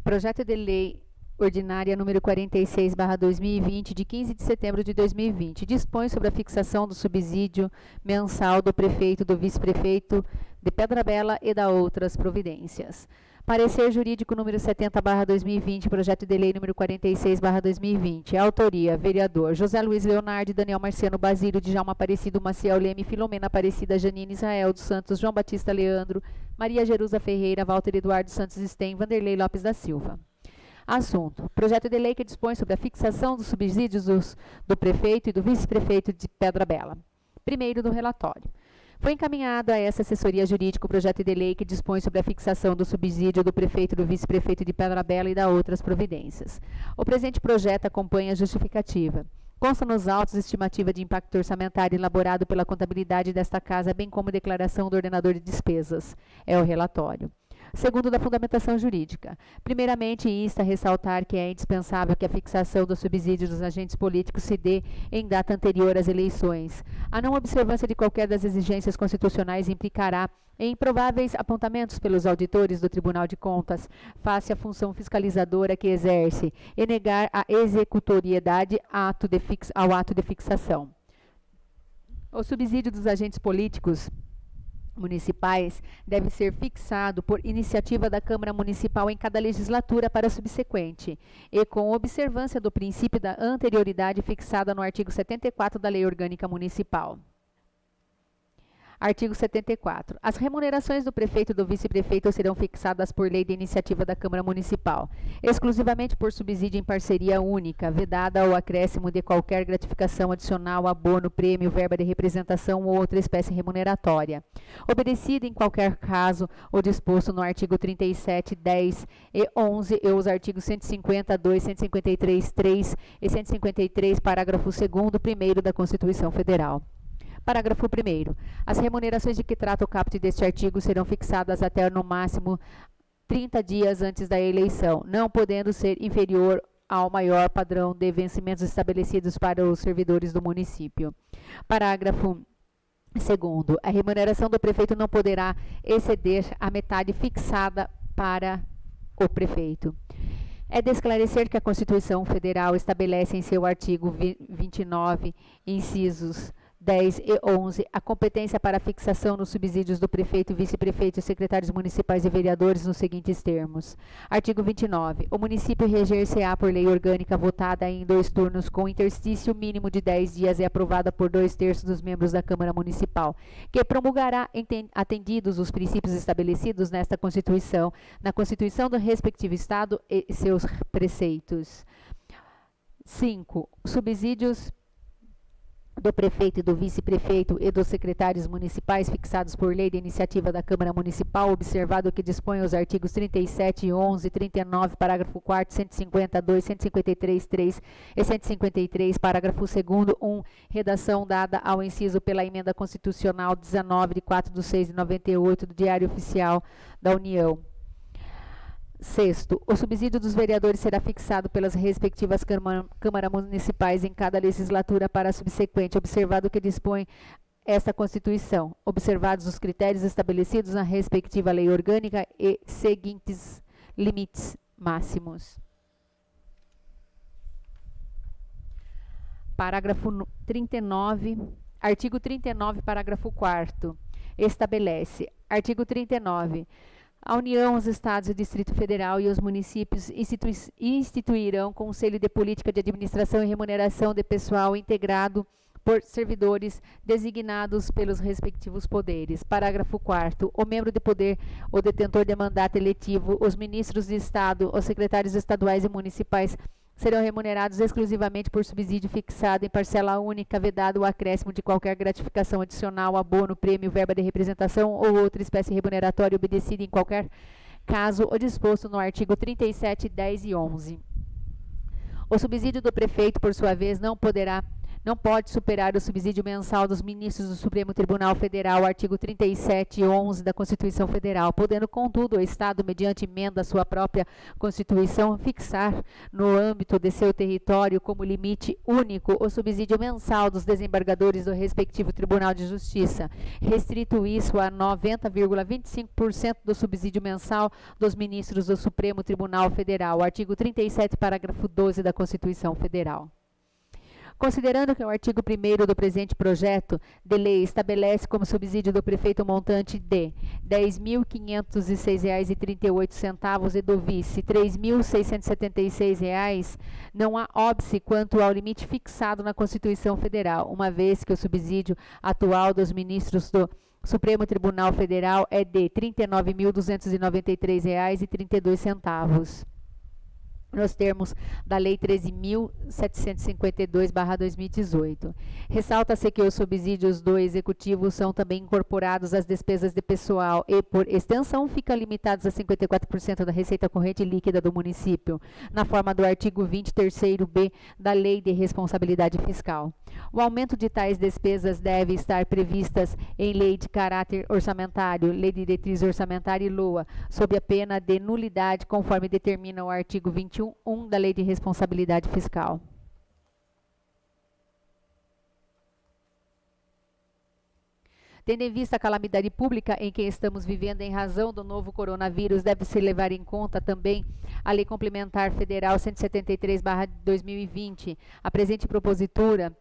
[SPEAKER 3] Projeto de lei ordinária número 46/2020, de 15 de setembro de 2020, dispõe sobre a fixação do subsídio mensal do prefeito, do vice-prefeito de Pedra Bela e da outras providências. Parecer jurídico número 70/2020, projeto de lei número 46/2020. Autoria: vereador José Luiz Leonardi, Daniel Marciano Basílio, Djalma Aparecido, Maciel Leme, Filomena Aparecida, Janine Israel dos Santos, João Batista Leandro, Maria Jerusa Ferreira, Walter Eduardo Santos Sten, Vanderlei Lopes da Silva. Assunto: projeto de lei que dispõe sobre a fixação dos subsídios do prefeito e do vice-prefeito de Pedra Bela. Primeiro do relatório. Foi encaminhado a essa assessoria jurídica o projeto de lei que dispõe sobre a fixação do subsídio do prefeito e do vice-prefeito de Pedra Bela e da outras providências. O presente projeto acompanha a justificativa. Consta nos autos estimativa de impacto orçamentário elaborado pela contabilidade desta Casa, bem como declaração do ordenador de despesas. É o relatório. Segundo, da fundamentação jurídica. Primeiramente, insta a ressaltar que é indispensável que a fixação do subsídio dos agentes políticos se dê em data anterior às eleições. A não observância de qualquer das exigências constitucionais implicará em improváveis apontamentos pelos auditores do Tribunal de Contas face à função fiscalizadora que exerce e negar a executoriedade ao ato de fixação. O subsídio dos agentes políticos municipais deve ser fixado por iniciativa da Câmara Municipal em cada legislatura para a subsequente, e com observância do princípio da anterioridade fixada no artigo 74 da Lei Orgânica Municipal. Artigo 74. As remunerações do prefeito e do vice-prefeito serão fixadas por lei de iniciativa da Câmara Municipal, exclusivamente por subsídio em parceria única, vedada ao acréscimo de qualquer gratificação adicional, abono, prêmio, verba de representação ou outra espécie remuneratória. Obedecido em qualquer caso o disposto no artigo 37, 10 e 11 e os artigos 150, 2, 153, 3 e 153, parágrafo 2º, 1º da Constituição Federal. Parágrafo 1º. As remunerações de que trata o caput deste artigo serão fixadas até no máximo 30 dias antes da eleição, não podendo ser inferior ao maior padrão de vencimentos estabelecidos para os servidores do município. Parágrafo 2º. A remuneração do prefeito não poderá exceder a metade fixada para o prefeito. É de esclarecer que a Constituição Federal estabelece em seu artigo 29, incisos 10 e 11, a competência para a fixação nos subsídios do prefeito, vice-prefeito, secretários municipais e vereadores nos seguintes termos. Artigo 29. O município reger-se-á por lei orgânica votada em 2 turnos com interstício mínimo de 10 dias e aprovada por 2/3 dos membros da Câmara Municipal, que promulgará, atendidos os princípios estabelecidos nesta Constituição, na Constituição do respectivo Estado e seus preceitos. 5. Subsídios do prefeito e do vice-prefeito e dos secretários municipais fixados por lei de iniciativa da Câmara Municipal, observado o que dispõe os artigos 37, 11, 39, parágrafo 4º, 152, 153, 3 e 153, parágrafo 2º, 1, redação dada ao inciso pela Emenda Constitucional 19, de 4/6/98, do Diário Oficial da União. 6º. O subsídio dos vereadores será fixado pelas respectivas câmaras municipais em cada legislatura para a subsequente, observado o que dispõe esta Constituição, observados os critérios estabelecidos na respectiva lei orgânica e seguintes limites máximos. Parágrafo 39, artigo 39, parágrafo 4º, estabelece, artigo 39, a União, os Estados e o Distrito Federal e os municípios instituirão Conselho de Política de Administração e Remuneração de pessoal integrado por servidores designados pelos respectivos poderes. Parágrafo 4º. O membro de poder, o detentor de mandato eletivo, os ministros de Estado, os secretários estaduais e municipais serão remunerados exclusivamente por subsídio fixado em parcela única, vedado o acréscimo de qualquer gratificação adicional, abono, prêmio, verba de representação ou outra espécie remuneratória, obedecida em qualquer caso o disposto no artigo 37, 10 e 11. O subsídio do prefeito, por sua vez, não pode superar o subsídio mensal dos ministros do Supremo Tribunal Federal, artigo 37 e 11 da Constituição Federal, podendo, contudo, o Estado, mediante emenda à sua própria Constituição, fixar no âmbito de seu território como limite único o subsídio mensal dos desembargadores do respectivo Tribunal de Justiça, restrito isso a 90,25% do subsídio mensal dos ministros do Supremo Tribunal Federal, artigo 37, parágrafo 12 da Constituição Federal. Considerando que o artigo 1º do presente projeto de lei estabelece como subsídio do prefeito um montante de R$ 10.506,38 e do vice R$ 3.676, não há óbice quanto ao limite fixado na Constituição Federal, uma vez que o subsídio atual dos ministros do Supremo Tribunal Federal é de R$ 39.293,32. Nos termos da Lei 13.752/2018. Ressalta-se que os subsídios do Executivo são também incorporados às despesas de pessoal e, por extensão, ficam limitados a 54% da receita corrente líquida do município, na forma do artigo 20, terceiro B da Lei de Responsabilidade Fiscal. O aumento de tais despesas deve estar previstas em lei de caráter orçamentário, Lei de Diretriz Orçamentária e LOA, sob a pena de nulidade, conforme determina o artigo 21, 1 da Lei de Responsabilidade Fiscal. Tendo em vista a calamidade pública em que estamos vivendo em razão do novo coronavírus, deve-se levar em conta também a Lei Complementar Federal 173/2020. A presente propositura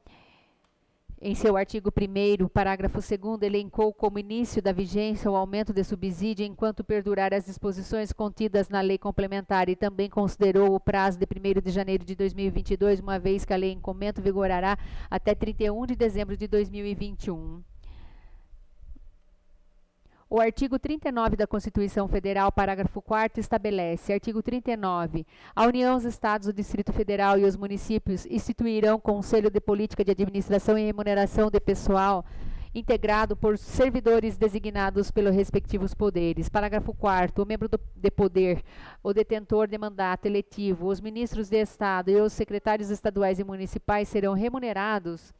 [SPEAKER 3] em seu artigo 1º, parágrafo 2º, elencou como início da vigência o aumento de subsídio enquanto perdurar as disposições contidas na lei complementar e também considerou o prazo de 1º de janeiro de 2022, uma vez que a lei em comento vigorará até 31 de dezembro de 2021. O artigo 39 da Constituição Federal, parágrafo 4º, estabelece, artigo 39, a União, os Estados, o Distrito Federal e os municípios instituirão Conselho de Política de Administração e Remuneração de Pessoal integrado por servidores designados pelos respectivos poderes. Parágrafo 4º, o membro de poder, o detentor de mandato eletivo, os ministros de Estado e os secretários estaduais e municipais serão remunerados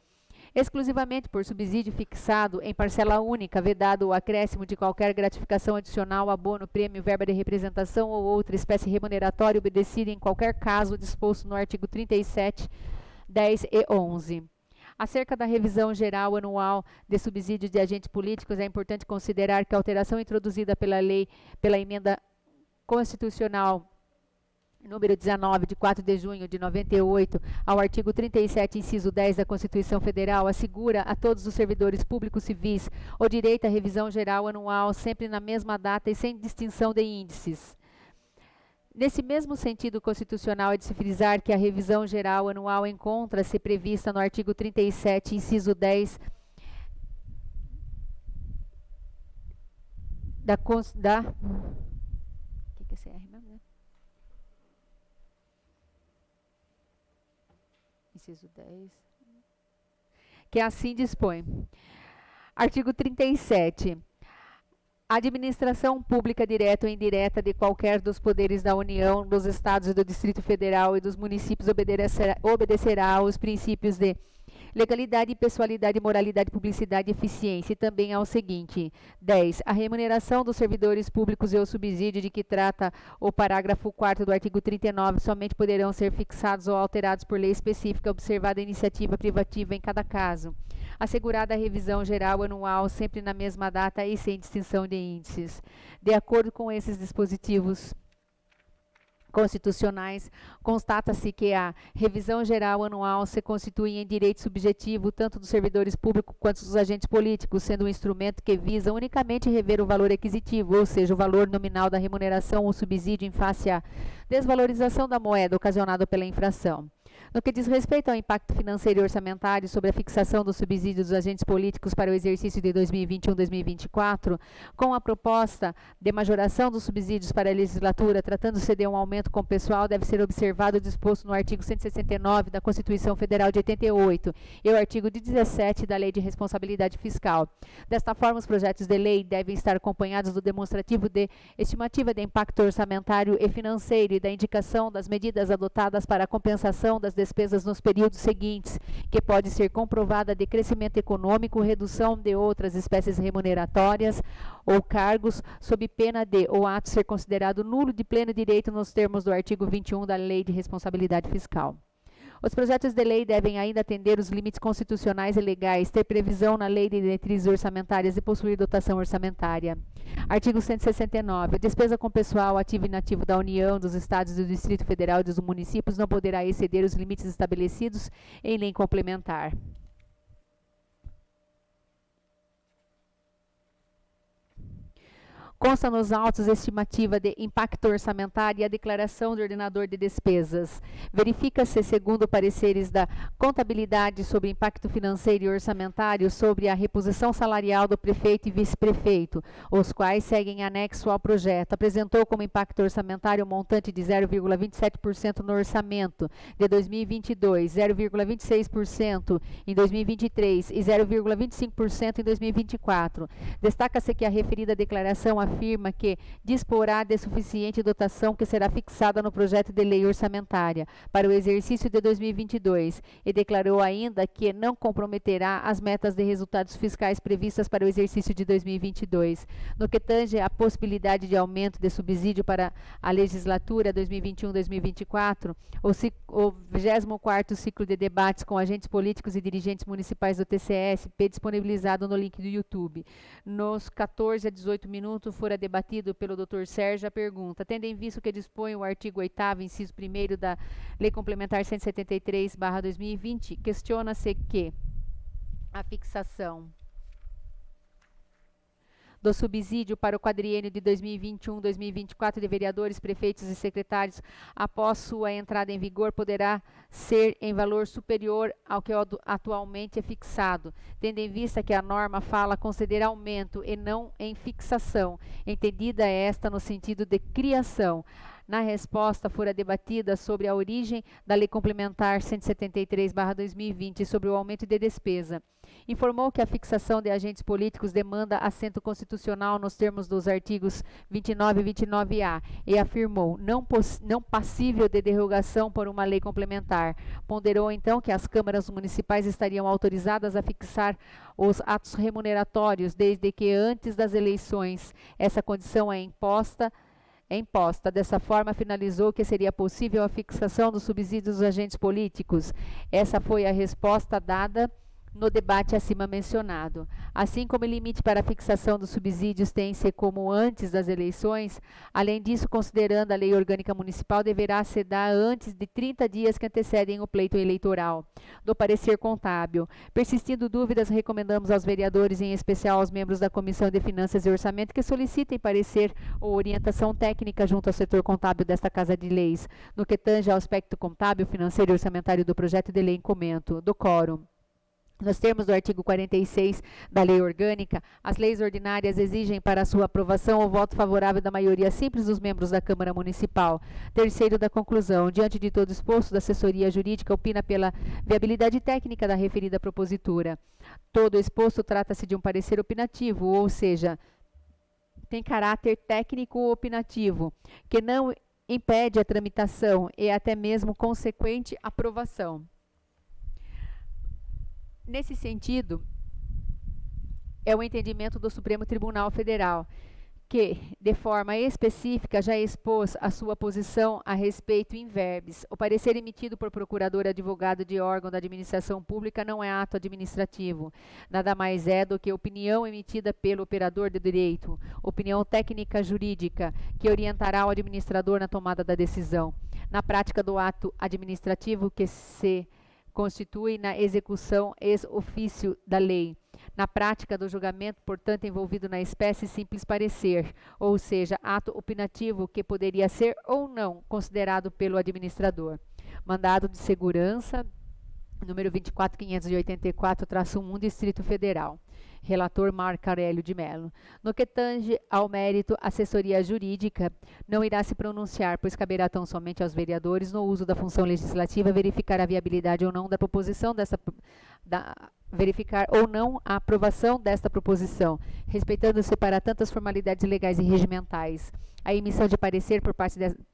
[SPEAKER 3] exclusivamente por subsídio fixado em parcela única, vedado o acréscimo de qualquer gratificação adicional, abono, prêmio, verba de representação ou outra espécie remuneratória obedecida em qualquer caso disposto no artigo 37, 10 e 11. Acerca da revisão geral anual de subsídios de agentes políticos, é importante considerar que a alteração introduzida pela emenda constitucional número 19, de 4 de junho de 98, ao artigo 37, inciso 10 da Constituição Federal, assegura a todos os servidores públicos civis o direito à revisão geral anual, sempre na mesma data e sem distinção de índices. Nesse mesmo sentido constitucional, é de se frisar que a revisão geral anual encontra-se prevista no artigo 37, inciso 10 da o que é CR mesmo, né? Inciso 10, que assim dispõe. Artigo 37. A administração pública direta ou indireta de qualquer dos poderes da União, dos Estados e do Distrito Federal e dos municípios obedecerá aos princípios de legalidade, pessoalidade, moralidade, publicidade e eficiência, e também ao seguinte: 10. A remuneração dos servidores públicos e o subsídio de que trata o parágrafo 4º do artigo 39 somente poderão ser fixados ou alterados por lei específica, observada a iniciativa privativa em cada caso. Assegurada a revisão geral anual, sempre na mesma data e sem distinção de índices. De acordo com esses dispositivos constitucionais, constata-se que a revisão geral anual se constitui em direito subjetivo tanto dos servidores públicos quanto dos agentes políticos, sendo um instrumento que visa unicamente rever o valor aquisitivo, ou seja, o valor nominal da remuneração ou subsídio em face à desvalorização da moeda ocasionada pela infração. No que diz respeito ao impacto financeiro e orçamentário sobre a fixação dos subsídios dos agentes políticos para o exercício de 2021-2024, com a proposta de majoração dos subsídios para a legislatura, tratando-se de um aumento com pessoal, deve ser observado o disposto no artigo 169 da Constituição Federal de 88 e o artigo 17 da Lei de Responsabilidade Fiscal. Desta forma, os projetos de lei devem estar acompanhados do demonstrativo de estimativa de impacto orçamentário e financeiro e da indicação das medidas adotadas para a compensação das despesas nos períodos seguintes, que pode ser comprovada de crescimento econômico, redução de outras espécies remuneratórias ou cargos, sob pena de o ato ser considerado nulo de pleno direito nos termos do artigo 21 da Lei de Responsabilidade Fiscal. Os projetos de lei devem ainda atender os limites constitucionais e legais, ter previsão na Lei de Diretrizes Orçamentárias e possuir dotação orçamentária. Artigo 169. A despesa com pessoal ativo e inativo da União, dos Estados, do Distrito Federal e dos municípios não poderá exceder os limites estabelecidos em lei complementar. Consta nos autos a estimativa de impacto orçamentário e a declaração do ordenador de despesas. Verifica-se, segundo pareceres da contabilidade sobre impacto financeiro e orçamentário, sobre a reposição salarial do prefeito e vice-prefeito, os quais seguem anexo ao projeto. Apresentou como impacto orçamentário um montante de 0,27% no orçamento de 2022, 0,26% em 2023 e 0,25% em 2024. Destaca-se que a referida declaração afirma que disporá de suficiente dotação que será fixada no projeto de lei orçamentária para o exercício de 2022 e declarou ainda que não comprometerá as metas de resultados fiscais previstas para o exercício de 2022. No que tange à possibilidade de aumento de subsídio para a legislatura 2021-2024, o 24º ciclo de debates com agentes políticos e dirigentes municipais do TCE-SP disponibilizado no link do YouTube. Nos 14 a 18 minutos fora debatido pelo Dr. Sérgio a pergunta: tendo em vista o que dispõe o artigo 8º, inciso 1º da Lei Complementar 173/2020, questiona-se que a fixação do subsídio para o quadriênio de 2021-2024 de vereadores, prefeitos e secretários após sua entrada em vigor poderá ser em valor superior ao que atualmente é fixado, tendo em vista que a norma fala conceder aumento e não em fixação, entendida esta no sentido de criação. Na resposta, fora debatida sobre a origem da Lei Complementar 173/2020 sobre o aumento de despesa. Informou que a fixação de agentes políticos demanda assento constitucional nos termos dos artigos 29 e 29A e afirmou não passível de derrogação por uma lei complementar. Ponderou então que as câmaras municipais estariam autorizadas a fixar os atos remuneratórios desde que antes das eleições essa condição é imposta. Dessa forma, finalizou que seria possível a fixação dos subsídios dos agentes políticos. Essa foi a resposta dada no debate acima mencionado. Assim como o limite para a fixação dos subsídios tem-se como antes das eleições, além disso, considerando a Lei Orgânica Municipal, deverá se dar antes de 30 dias que antecedem o pleito eleitoral. Do parecer contábil. Persistindo dúvidas, recomendamos aos vereadores, em especial aos membros da Comissão de Finanças e Orçamento, que solicitem parecer ou orientação técnica junto ao setor contábil desta Casa de Leis, no que tange ao aspecto contábil, financeiro e orçamentário do projeto de lei em comento, do quórum. Nos termos do artigo 46 da Lei Orgânica, as leis ordinárias exigem para sua aprovação o voto favorável da maioria simples dos membros da Câmara Municipal. Terceiro da conclusão, diante de todo exposto, da assessoria jurídica opina pela viabilidade técnica da referida propositura. Todo exposto trata-se de um parecer opinativo, ou seja, tem caráter técnico opinativo, que não impede a tramitação e até mesmo consequente aprovação. Nesse sentido, é o entendimento do Supremo Tribunal Federal, que, de forma específica, já expôs a sua posição a respeito in verbis. O parecer emitido por procurador advogado de órgão da administração pública não é ato administrativo. Nada mais é do que opinião emitida pelo operador de direito, opinião técnica jurídica, que orientará o administrador na tomada da decisão. Na prática do ato administrativo que se constitui na execução ex ofício da lei. Na prática do julgamento, portanto, envolvido na espécie simples parecer, ou seja, ato opinativo que poderia ser ou não considerado pelo administrador. Mandado de segurança, número 24.584-1, Distrito Federal. Relator Marco Aurélio de Mello. No que tange ao mérito, a assessoria jurídica não irá se pronunciar, pois caberá tão somente aos vereadores, no uso da função legislativa, verificar a viabilidade ou não da proposição verificar ou não a aprovação desta proposição, respeitando-se para tantas formalidades legais e regimentais. A emissão de parecer por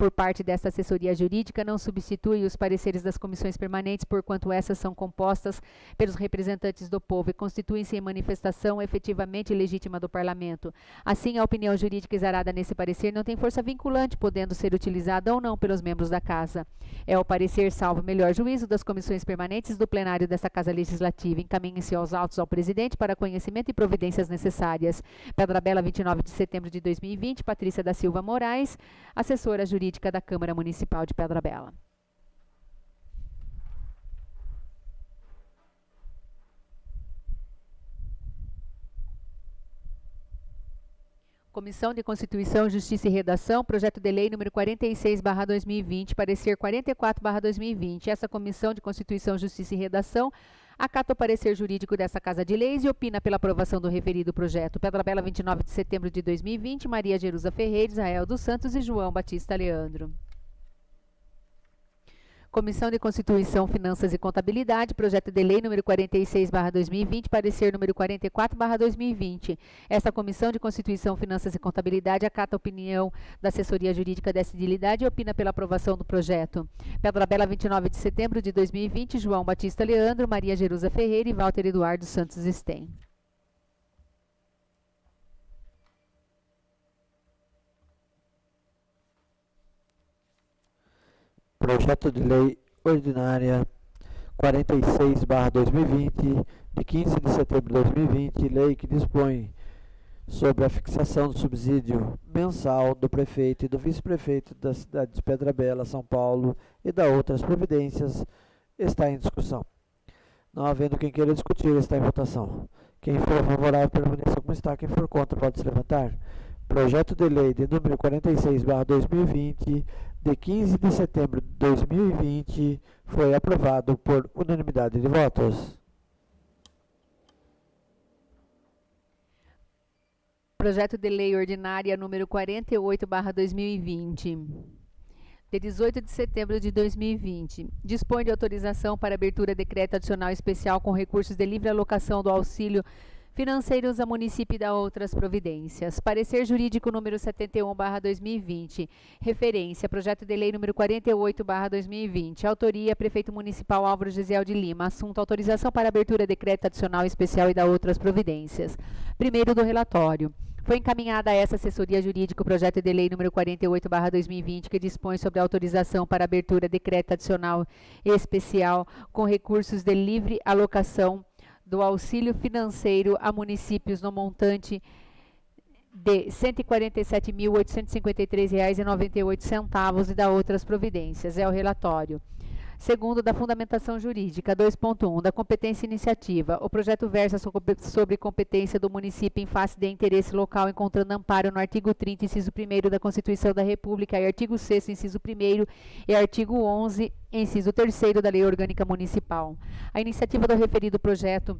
[SPEAKER 3] parte desta assessoria jurídica não substitui os pareceres das comissões permanentes, porquanto essas são compostas pelos representantes do povo e constituem-se em manifestação efetivamente legítima do Parlamento. Assim, a opinião jurídica exarada nesse parecer não tem força vinculante, podendo ser utilizada ou não pelos membros da Casa. É o parecer, salvo melhor juízo, das comissões permanentes do plenário desta Casa Legislativa. Encaminhem-se aos autos ao presidente para conhecimento e providências necessárias. Pedra Bela, 29 de setembro de 2020, Patrícia da Silva Moraes, assessora jurídica da Câmara Municipal de Pedra Bela. Comissão de Constituição, Justiça e Redação, projeto de lei número 46/2020, parecer 44/2020. Essa Comissão de Constituição, Justiça e Redação acata o parecer jurídico dessa Casa de Leis e opina pela aprovação do referido projeto. Pedra Bela, 29 de setembro de 2020, Maria Jerusa Ferreira, Israel dos Santos e João Batista Leandro. Comissão de Constituição, Finanças e Contabilidade, projeto de lei número 46/2020, parecer número 44/2020. Esta Comissão de Constituição, Finanças e Contabilidade acata a opinião da assessoria jurídica dessa edilidade e opina pela aprovação do projeto. Pedra Bela, 29 de setembro de 2020, João Batista Leandro, Maria Jerusa Ferreira e Walter Eduardo Santos Sten.
[SPEAKER 2] Projeto de Lei Ordinária 46/2020, de 15 de setembro de 2020, lei que dispõe sobre a fixação do subsídio mensal do prefeito e do vice-prefeito da cidade de Pedra Bela, São Paulo, e da outras providências, está em discussão. Não havendo quem queira discutir, está em votação. Quem for favorável, permaneça como está. Quem for contra, pode se levantar. Projeto de lei de número 46/2020, de 15 de setembro de 2020, foi aprovado por unanimidade de votos.
[SPEAKER 3] Projeto de lei ordinária número 48/2020, de 18 de setembro de 2020, dispõe de autorização para abertura de decreto adicional especial com recursos de livre alocação do auxílio financeiros a município e da outras providências. Parecer jurídico número 71/2020. Referência: projeto de lei número 48/2020. Autoria: Prefeito Municipal Álvaro Gesiel de Lima. Assunto: autorização para abertura de decreto adicional especial e da outras providências. Primeiro do relatório. Foi encaminhada a essa assessoria jurídica o projeto de lei número 48/2020, que dispõe sobre a autorização para abertura de decreto adicional especial com recursos de livre alocação do auxílio financeiro a municípios no montante de R$ 147.853,98 e da outras providências. É o relatório. Segundo, da fundamentação jurídica. 2.1. Da competência iniciativa. O projeto versa sobre competência do município em face de interesse local, encontrando amparo no artigo 30, inciso 1º da Constituição da República e artigo 6º, inciso 1º e artigo 11, inciso 3º da Lei Orgânica Municipal. A iniciativa do referido projeto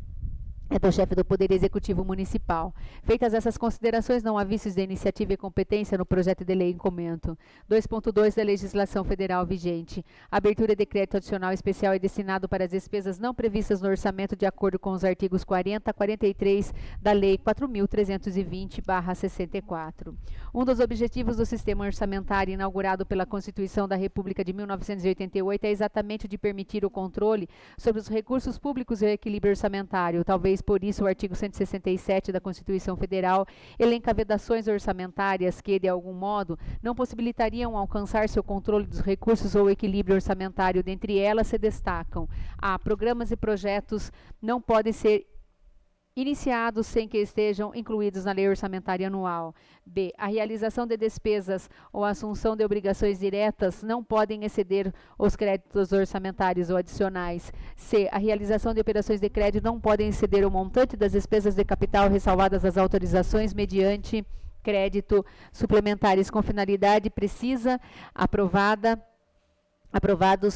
[SPEAKER 3] é do chefe do Poder Executivo Municipal. Feitas essas considerações, não há vícios de iniciativa e competência no projeto de lei em comento. 2.2 da legislação federal vigente. A abertura de decreto adicional especial é destinado para as despesas não previstas no orçamento de acordo com os artigos 40 a 43 da Lei 4.320/64. Um dos objetivos do sistema orçamentário inaugurado pela Constituição da República de 1988 é exatamente o de permitir o controle sobre os recursos públicos e o equilíbrio orçamentário. Talvez por isso, o artigo 167 da Constituição Federal elenca vedações orçamentárias que, de algum modo, não possibilitariam alcançar seu controle dos recursos ou equilíbrio orçamentário. Dentre elas se destacam: a. Programas e projetos não podem ser iniciados sem que estejam incluídos na lei orçamentária anual. B. A realização de despesas ou a assunção de obrigações diretas não podem exceder os créditos orçamentários ou adicionais. C. A realização de operações de crédito não podem exceder o montante das despesas de capital ressalvadas as autorizações mediante crédito suplementares com finalidade precisa, aprovados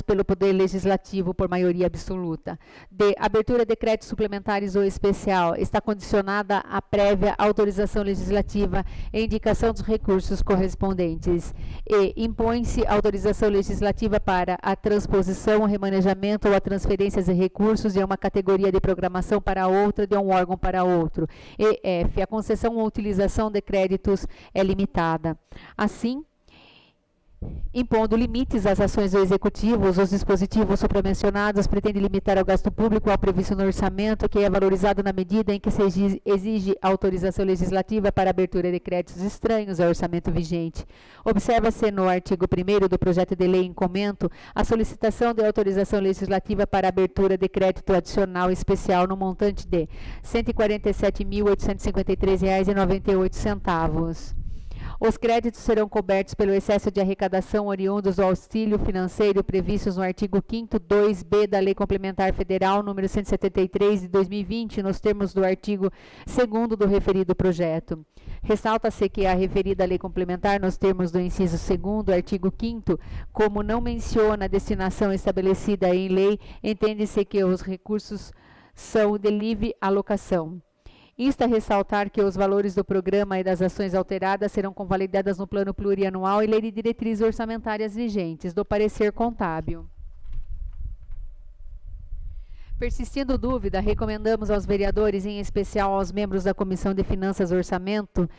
[SPEAKER 3] pelo Poder Legislativo por maioria absoluta. D. Abertura de créditos suplementares ou especial está condicionada à prévia autorização legislativa e indicação dos recursos correspondentes. E. Impõe-se autorização legislativa para a transposição, o remanejamento ou a transferência de recursos de uma categoria de programação para outra, de um órgão para outro. E. F. A concessão ou utilização de créditos é limitada. Assim, impondo limites às ações do Executivo, os dispositivos supramencionados pretendem limitar o gasto público ao previsto no orçamento, que é valorizado na medida em que se exige autorização legislativa para a abertura de créditos estranhos ao orçamento vigente. Observa-se no artigo 1º do projeto de lei em comento a solicitação de autorização legislativa para a abertura de crédito adicional especial no montante de R$ 147.853,98. Os créditos serão cobertos pelo excesso de arrecadação oriundos do auxílio financeiro previstos no artigo 5º 2b da Lei Complementar Federal número 173 de 2020, nos termos do artigo 2º do referido projeto. Ressalta-se que a referida Lei Complementar, nos termos do inciso 2º, artigo 5º, como não menciona a destinação estabelecida em lei, entende-se que os recursos são de livre alocação. Insta a ressaltar que os valores do programa e das ações alteradas serão convalidadas no plano plurianual e lei de diretrizes orçamentárias vigentes, do parecer contábil. Persistindo dúvida, recomendamos aos vereadores, em especial aos membros da Comissão de Finanças e Orçamento,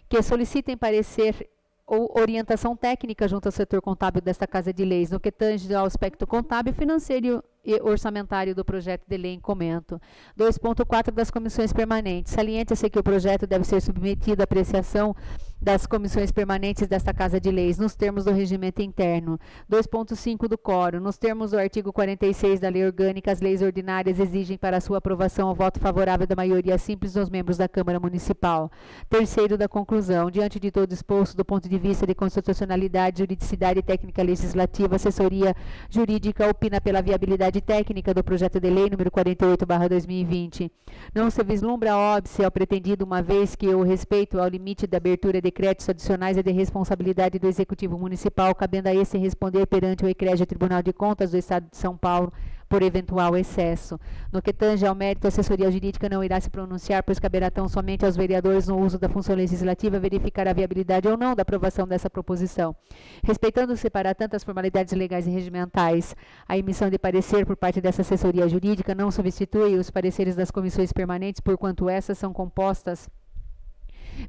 [SPEAKER 3] que solicitem parecer ou orientação técnica junto ao setor contábil desta Casa de Leis, no que tange ao aspecto contábil, financeiro e orçamentário do projeto de lei em comento. 2.4 das comissões permanentes. Salienta-se que o projeto deve ser submetido à apreciação das comissões permanentes desta Casa de Leis, nos termos do regimento interno. 2.5 do quórum. Nos termos do artigo 46 da Lei Orgânica, as leis ordinárias exigem para sua aprovação o voto favorável da maioria simples dos membros da Câmara Municipal. Terceiro da conclusão. Diante de todo exposto, do ponto de vista de constitucionalidade, juridicidade e técnica legislativa, a assessoria jurídica opina pela viabilidade técnica do projeto de lei número 48/2020. Não se vislumbra óbice ao pretendido, uma vez que o respeito ao limite da abertura de créditos adicionais é de responsabilidade do Executivo Municipal, cabendo a esse responder perante o Ecrégio Tribunal de Contas do Estado de São Paulo por eventual excesso. No que tange ao mérito, a assessoria jurídica não irá se pronunciar, pois caberá tão somente aos vereadores, no uso da função legislativa, verificar a viabilidade ou não da aprovação dessa proposição. Respeitando-se para tantas formalidades legais e regimentais, a emissão de parecer por parte dessa assessoria jurídica não substitui os pareceres das comissões permanentes, porquanto essas são compostas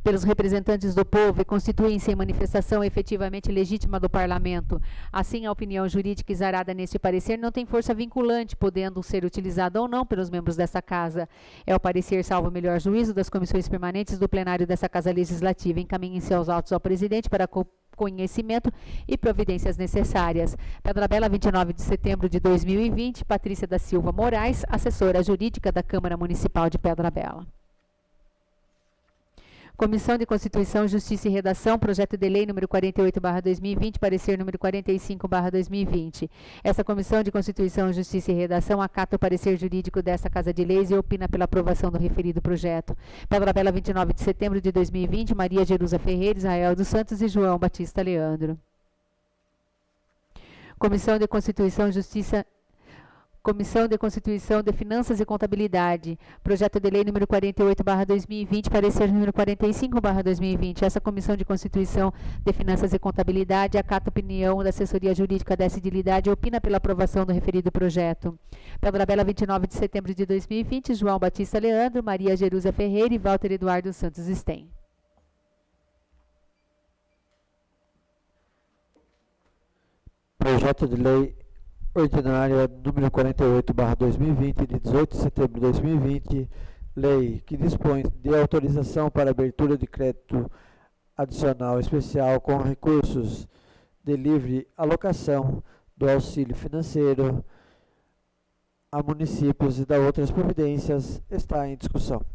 [SPEAKER 3] pelos representantes do povo e constituem-se em manifestação efetivamente legítima do Parlamento. Assim, a opinião jurídica exarada neste parecer não tem força vinculante, podendo ser utilizada ou não pelos membros desta Casa. É o parecer, salvo o melhor juízo, das comissões permanentes do plenário dessa Casa Legislativa. Encaminhem-se aos autos ao presidente para conhecimento e providências necessárias. Pedra Bela, 29 de setembro de 2020, Patrícia da Silva Moraes, assessora jurídica da Câmara Municipal de Pedra Bela. Comissão de Constituição, Justiça e Redação, projeto de lei número 48/2020, parecer número 45/2020. Essa Comissão de Constituição, Justiça e Redação acata o parecer jurídico desta Casa de Leis e opina pela aprovação do referido projeto. Pedra Bela, 29 de setembro de 2020, Maria Jerusa Ferreira, Israel dos Santos e João Batista Leandro. Comissão de Constituição, Comissão de Constituição de Finanças e Contabilidade, projeto de lei número 48/2020, parecer número 45/2020. Essa Comissão de Constituição de Finanças e Contabilidade acata a opinião da assessoria jurídica da Edilidade e opina pela aprovação do referido projeto. Pedra Bela, 29 de setembro de 2020, João Batista Leandro, Maria Jerusa Ferreira e Walter Eduardo Santos Sten.
[SPEAKER 2] Projeto de lei ordinária número 48/2020, de 18 de setembro de 2020, lei que dispõe de autorização para abertura de crédito adicional especial com recursos de livre alocação do auxílio financeiro a municípios e da outras providências, está em discussão.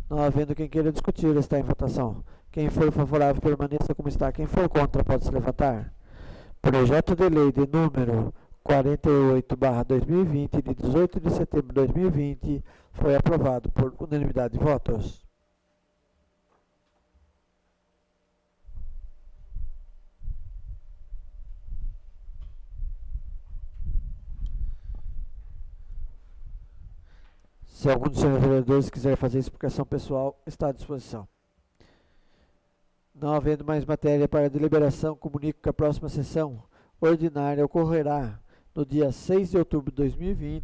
[SPEAKER 2] Não havendo quem queira discutir, está em votação. Quem for favorável, permaneça como está. Quem for contra, pode se levantar. Projeto de lei de número 48/2020, de 18 de setembro de 2020, foi aprovado por unanimidade de votos. Se algum dos senhores vereadores quiser fazer explicação pessoal, está à disposição. Não havendo mais matéria para deliberação, comunico que a próxima sessão ordinária ocorrerá no dia 6 de outubro de 2020,